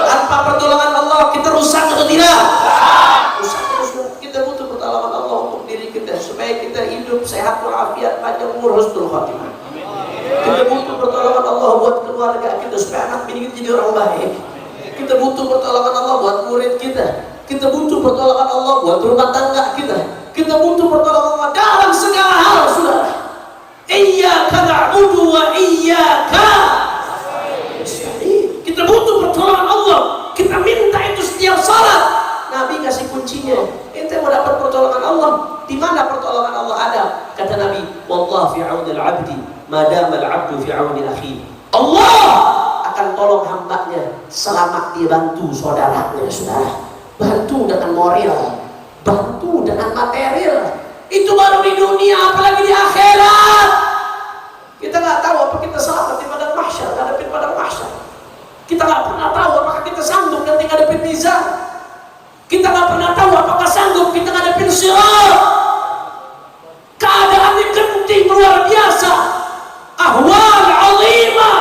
Tanpa pertolongan Allah kita rusak atau tidak? Rusak terus. Kita butuh pertolongan Allah untuk diri kita supaya kita hidup sehat walafiat, panjang umur, husnul khatimah. Kita butuh pertolongan Allah buat keluarga kita supaya anak bini kita jadi orang baik. Kita butuh pertolongan Allah buat murid kita. Kita butuh pertolongan Allah buat rumah tangga kita. Kita butuh pertolongan Allah dalam segala hal, saudara. Iyyaka na'budu wa iyyaka nasta'in. Kita butuh pertolongan Allah. Kita minta itu setiap salat. Nabi kasih kuncinya. Ente mau dapat pertolongan Allah, di mana pertolongan Allah ada? Kata Nabi, "Wallahu fi 'aunil 'abdi, ma dama al-'abdu fi 'auni akhihi." Allah akan tolong hambanya selama dia bantu saudaranya, saudara. Bantu dengan moral, bantu dengan material. Itu baru di dunia, apalagi di akhirat. Kita nggak tahu apa kita selamat di padang mahsyar, ngadepin padang mahsyar. Kita nggak pernah tahu apakah kita sanggup nanti ngadepin mizan. Kita nggak pernah tahu apakah sanggup kita ngadepin sirat. Keadaannya genting luar biasa, ahwal azimah.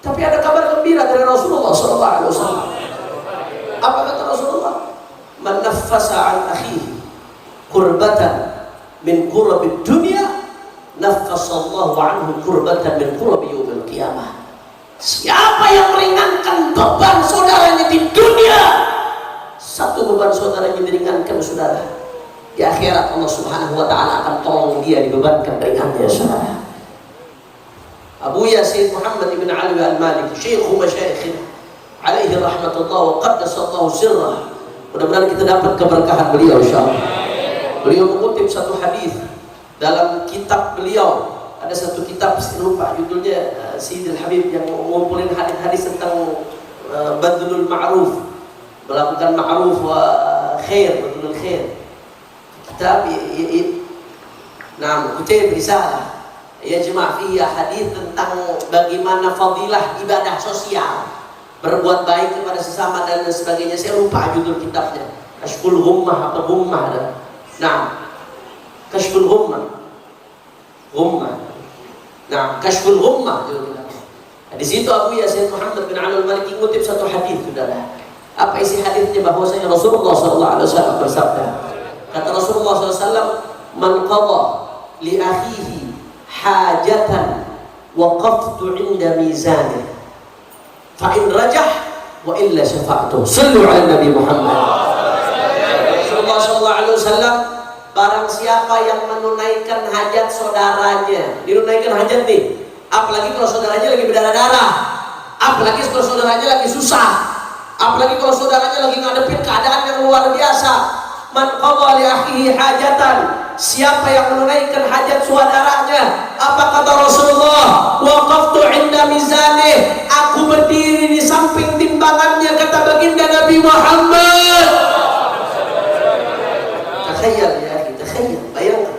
Tapi ada kabar gembira dari Rasulullah SAW. Apa kata Rasulullah? Man naffasa an akhihi kurbatan min kurabid dunia, naffasallahu anhu kurbatan min kurabi yaumil qiyamah. Siapa yang meringankan beban saudaranya di dunia, satu beban saudaranya diringankan, saudara. Di akhirat Allah Subhanahu wa taala akan tolong dia dibebankan ringannya, saudara. Abu Yasin Muhammad ibn Ali al-Maliki, syekhu masyayikhina alaihi rahmatullah wa qaddasallahu sirrah. Mudah-mudahan kita dapat keberkahan beliau, insyaallah. Beliau mengutip satu hadis dalam kitab beliau ada satu kitab, saya lupa judulnya, Sayyidil Habib, yang ngumpulin hadis-hadis tentang badlul ma'ruf, melakukan ma'ruf wa khair, badlul khair. Kitab kutip risalah yajma' fiha hadis tentang bagaimana fadilah ibadah sosial, berbuat baik kepada sesama dan sebagainya. Saya lupa judul kitabnya, Kashful Ghummah apa Ghummah ada. Kashful Ghummah. Kashful Ghummah judul kitabnya. Di situ Abu Yasin Muhammad bin Ali al-Maliki ngutip satu hadis, saudara. Apa isi hadisnya? Bahwasanya Rasulullah SAW bersabda, kata Rasulullah SAW, man qadha li akhihi hajatan waqaftu 'inda mizanih fa in rajah wa illa syafa'tu. Sallu 'ala Nabi Muhammad. Rasulullah SAW, barang siapa yang menunaikan hajat saudaranya, dinunaikan hajat nih, apalagi kalau saudaranya lagi berdarah-darah, apalagi kalau saudaranya lagi susah, apalagi kalau saudaranya lagi ngadepin keadaan yang luar biasa. Man qadha li akhihi hajatan, siapa yang menunaikan hajat saudaranya, apa kata Rasulullah? Waqaftu 'inda mizanih, aku berdiri di samping timbangannya, kata baginda Nabi Muhammad. Takhayal ya, bayangkan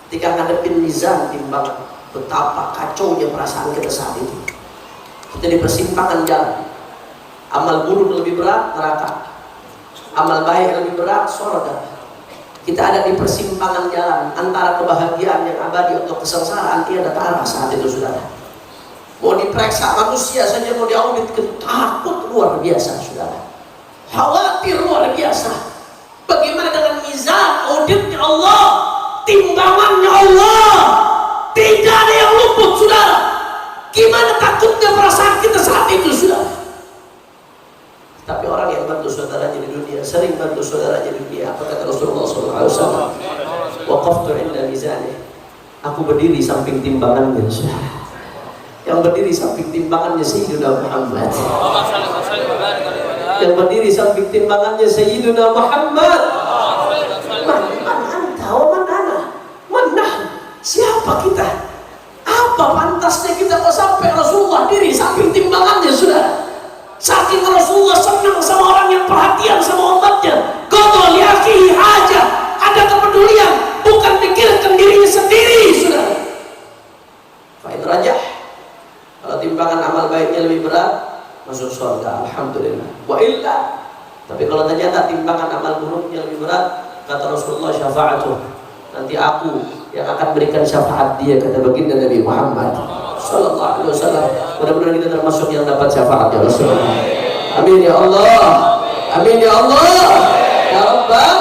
ketika ngadepin mizan, timbangan, betapa kacaunya perasaan kita saat itu. Kita di persimpangan jalan, amal buruk lebih berat neraka, amal baik lebih berat surga. Kita ada di persimpangan jalan antara kebahagiaan yang abadi atau kesengsaraan tiada tara saat itu, saudara. Mau diperiksa manusia saja, mau diaudit, takut luar biasa, saudara. Khawatir luar biasa. Bagaimana dengan mizan, auditnya Allah, timbangannya Allah, tidak ada yang luput, saudara. Gimana takutnya perasaan kita saat itu, saudara. Tapi orang yang bantu saudaranya di dunia, sering bantu saudaranya di dunia, apa kata Rasulullah SAW? Waqaftu 'inda mizanih, aku berdiri samping timbangannya, saudara. Yang berdiri samping timbangannya Sayyidina Muhammad. Yang berdiri samping timbangannya Sayyidina Muhammad. Siapa kita? Apa pantasnya kita kok sampai Rasulullah diri samping timbangannya, saudara? Saking Rasulullah senang sama orang yang perhatian sama umatnya. Qadha li akhihi hajah, ada kepedulian, bukan pikirkan dirinya sendiri, saudara. Fa in rajah, kalau timbangan amal baiknya lebih berat, masuk surga, alhamdulillah. Wa illa, tapi kalau ternyata timbangan amal buruknya lebih berat, kata Rasulullah, syafa'atuh, nanti aku yang akan berikan syafaat dia, kata baginda Nabi Muhammad sallallahu alaihi wasallam. Mudah-mudahan kita termasuk yang dapat syafaat ya Rasulullah. Amin ya Allah, amin ya Allah, ya Rabbal.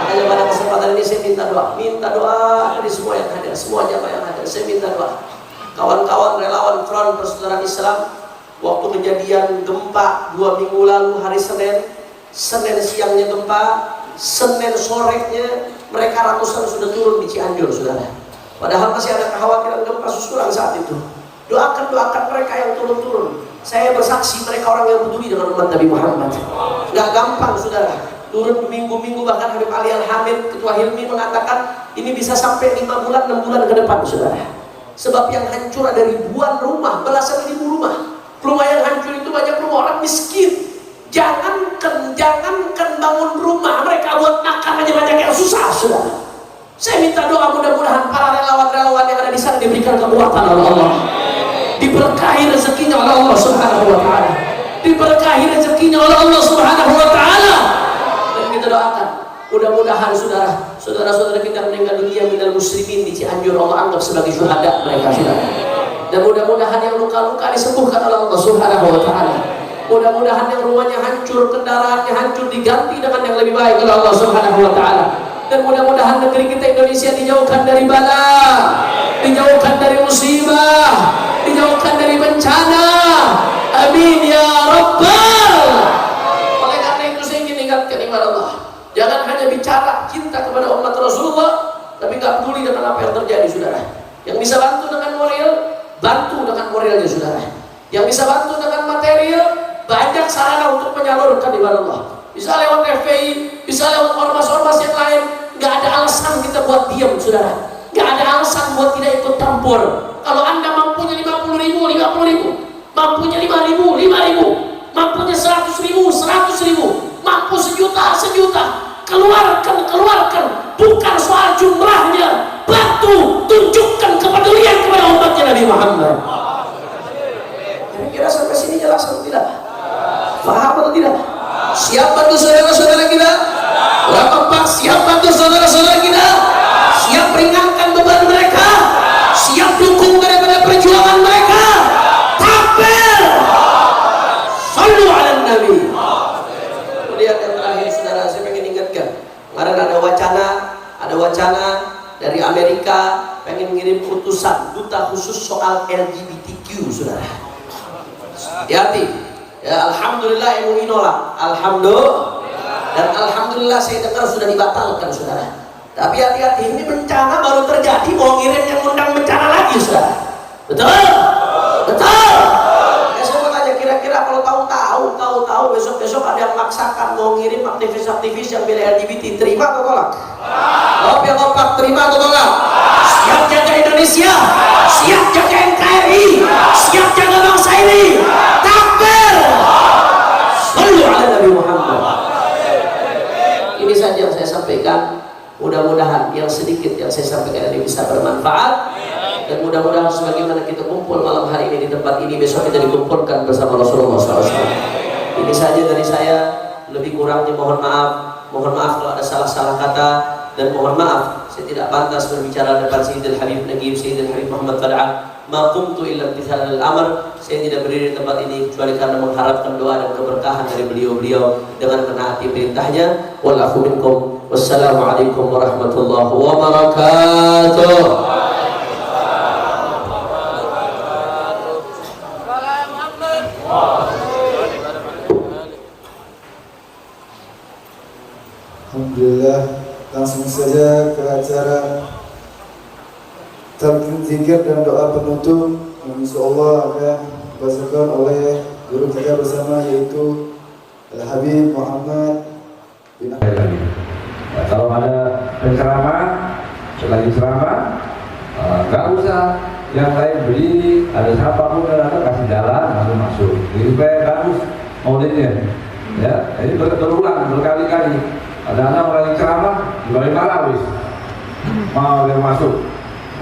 Makanya pada kesempatan ini saya minta doa dari semua yang hadir, semua jamaah yang hadir. Saya minta doa kawan-kawan relawan Front Persaudaraan Islam. Waktu kejadian gempa 2 minggu lalu hari Senin siangnya gempa, Senin sorenya mereka ratusan sudah turun di Cianjur, saudara. Padahal masih ada kekhawatiran gempa susulan saat itu. Doakan mereka yang turun-turun. Saya bersaksi mereka orang yang peduli dengan umat Nabi Muhammad. Gak gampang, saudara. Turun minggu-minggu, bahkan Habib Ali Al-Hamid, Ketua Hilmi mengatakan ini bisa sampai 5 bulan, 6 bulan ke depan, saudara. Sebab yang hancur ada ribuan rumah, belasan ribu rumah. Rumah yang hancur itu banyak rumah orang miskin. Jangankan bangun rumah, mereka buat makan aja banyak yang susah, saudara. Saya minta doa mudah-mudahan para relawan-relawan yang ada di sana diberikan kekuatan oleh Allah, diberkahi rezekinya oleh Allah Subhanahu wa taala, diberkahi rezekinya oleh Allah Subhanahu wa taala. Dan kita doakan mudah-mudahan saudara-saudara kita meninggal dunia minal muslimin di Cianjur, Allah anggap sebagai syuhada mereka, saudara. Dan mudah-mudahan yang luka-luka disembuhkan oleh Allah Subhanahu wa taala. Mudah-mudahan yang rumahnya hancur, kendaraannya hancur, diganti dengan yang lebih baik oleh Allah Subhanahu wa taala. Dan mudah-mudahan negeri kita Indonesia dijauhkan dari bala, dijauhkan dari musibah, dijauhkan dari bencana. Amin ya Rabbal. Oleh karena itu saya ingin ingatkan kepada Allah, jangan hanya bicara cinta kepada umat Rasulullah, tapi nggak peduli dengan apa yang terjadi, saudara. Yang bisa bantu dengan moral, bantu dengan moralnya, saudara. Yang bisa bantu dengan material, banyak sarana untuk menyalurkan ibadah Allah. Bisa lewat FPI, bisa lewat ormas-ormas yang lain. Gak ada alasan kita buat diam, saudara. Gak ada alasan buat tidak ikut campur. Kalau Anda mampunya 50.000, 50.000, mampunya 5.000, 5.000, mampunya 100.000, 100.000, mampu sejuta, sejuta, keluarkan. Bukan soal jumlahnya. Bantu, tunjukkan kepedulian kepada umatnya Nabi Muhammad. Kira-kira sampai sini jelas atau tidak? Paham atau tidak? Siap bantu saudara-saudara kita? Bapak siap bantu saudara-saudara kita? Siap ringankan beban mereka? Siap dukung daripada perjuangan mereka? Takbir! Sallu ala Nabi. Kemudian yang terakhir saudara, saya ingin ingatkan, kemarin ada wacana dari Amerika pengen ngirim utusan duta khusus soal LGBTQ, saudara. Hati-hati. Ya, alhamdulillah MUI nolak. Alhamdulillah saya dengar sudah dibatalkan, saudara. Tapi hati-hati, ini bencana baru terjadi, mau ngirim yang undang bencana lagi, saudara. Betul? Ya, saya mau tanya, kira-kira kalau tahu besok ada yang maksakan mau ngirim aktivis-aktivis yang bela LGBT, terima atau tolak? Yang kompak, terima atau tolak? Siap jaga Indonesia, siap jaga NKRI, siap jaga bangsa ini. Takbir! Sallu ala Nabi Muhammad. Ini saja yang saya sampaikan. Mudah-mudahan yang sedikit yang saya sampaikan ini bisa bermanfaat, dan mudah-mudahan sebagaimana kita kumpul malam hari ini di tempat ini, besok kita dikumpulkan bersama Rasulullah SAW. Ini saja dari saya. Lebih kurangnya mohon maaf kalau ada salah-salah kata, dan mohon maaf saya tidak pantas berbicara depan Sayyidil Habib Nagib, Sayyidil Habib Muhammad Tal'ah. Ma qumtu illa imtithalan al-amr. Saya tidak berdiri di tempat ini kecuali karena mengharapkan doa dan keberkahan dari beliau-beliau dengan menaati perintahnya. Wallahu minkum. Wassalamualaikum warahmatullahi wabarakatuh. Alhamdulillah, langsung saja ke acara talqin zikir dan doa penutup yang insyaallah akan dibacakan oleh guru kita bersama, yaitu Al-Habib Muhammad bin Kalau ada penceramah, selagi ceramah, nggak usah yang lain berdiri, ada siapapun yang datang kasih jalan langsung masuk. Jadi supaya bagus maulidnya. Ya, ini berulang berkali-kali. Ada anak lagi ceramah, dibalik malah wis mau yang masuk.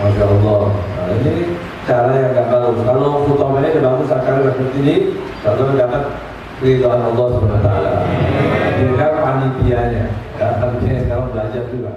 Masya Allah. Nah, ini cara yang nggak bagus. Kalau khutbahnya udah bagus sekali seperti ini, satu dapat ridhaan Allah SWT. Tinggal panitianya, ya panitianya sekarang belajar juga.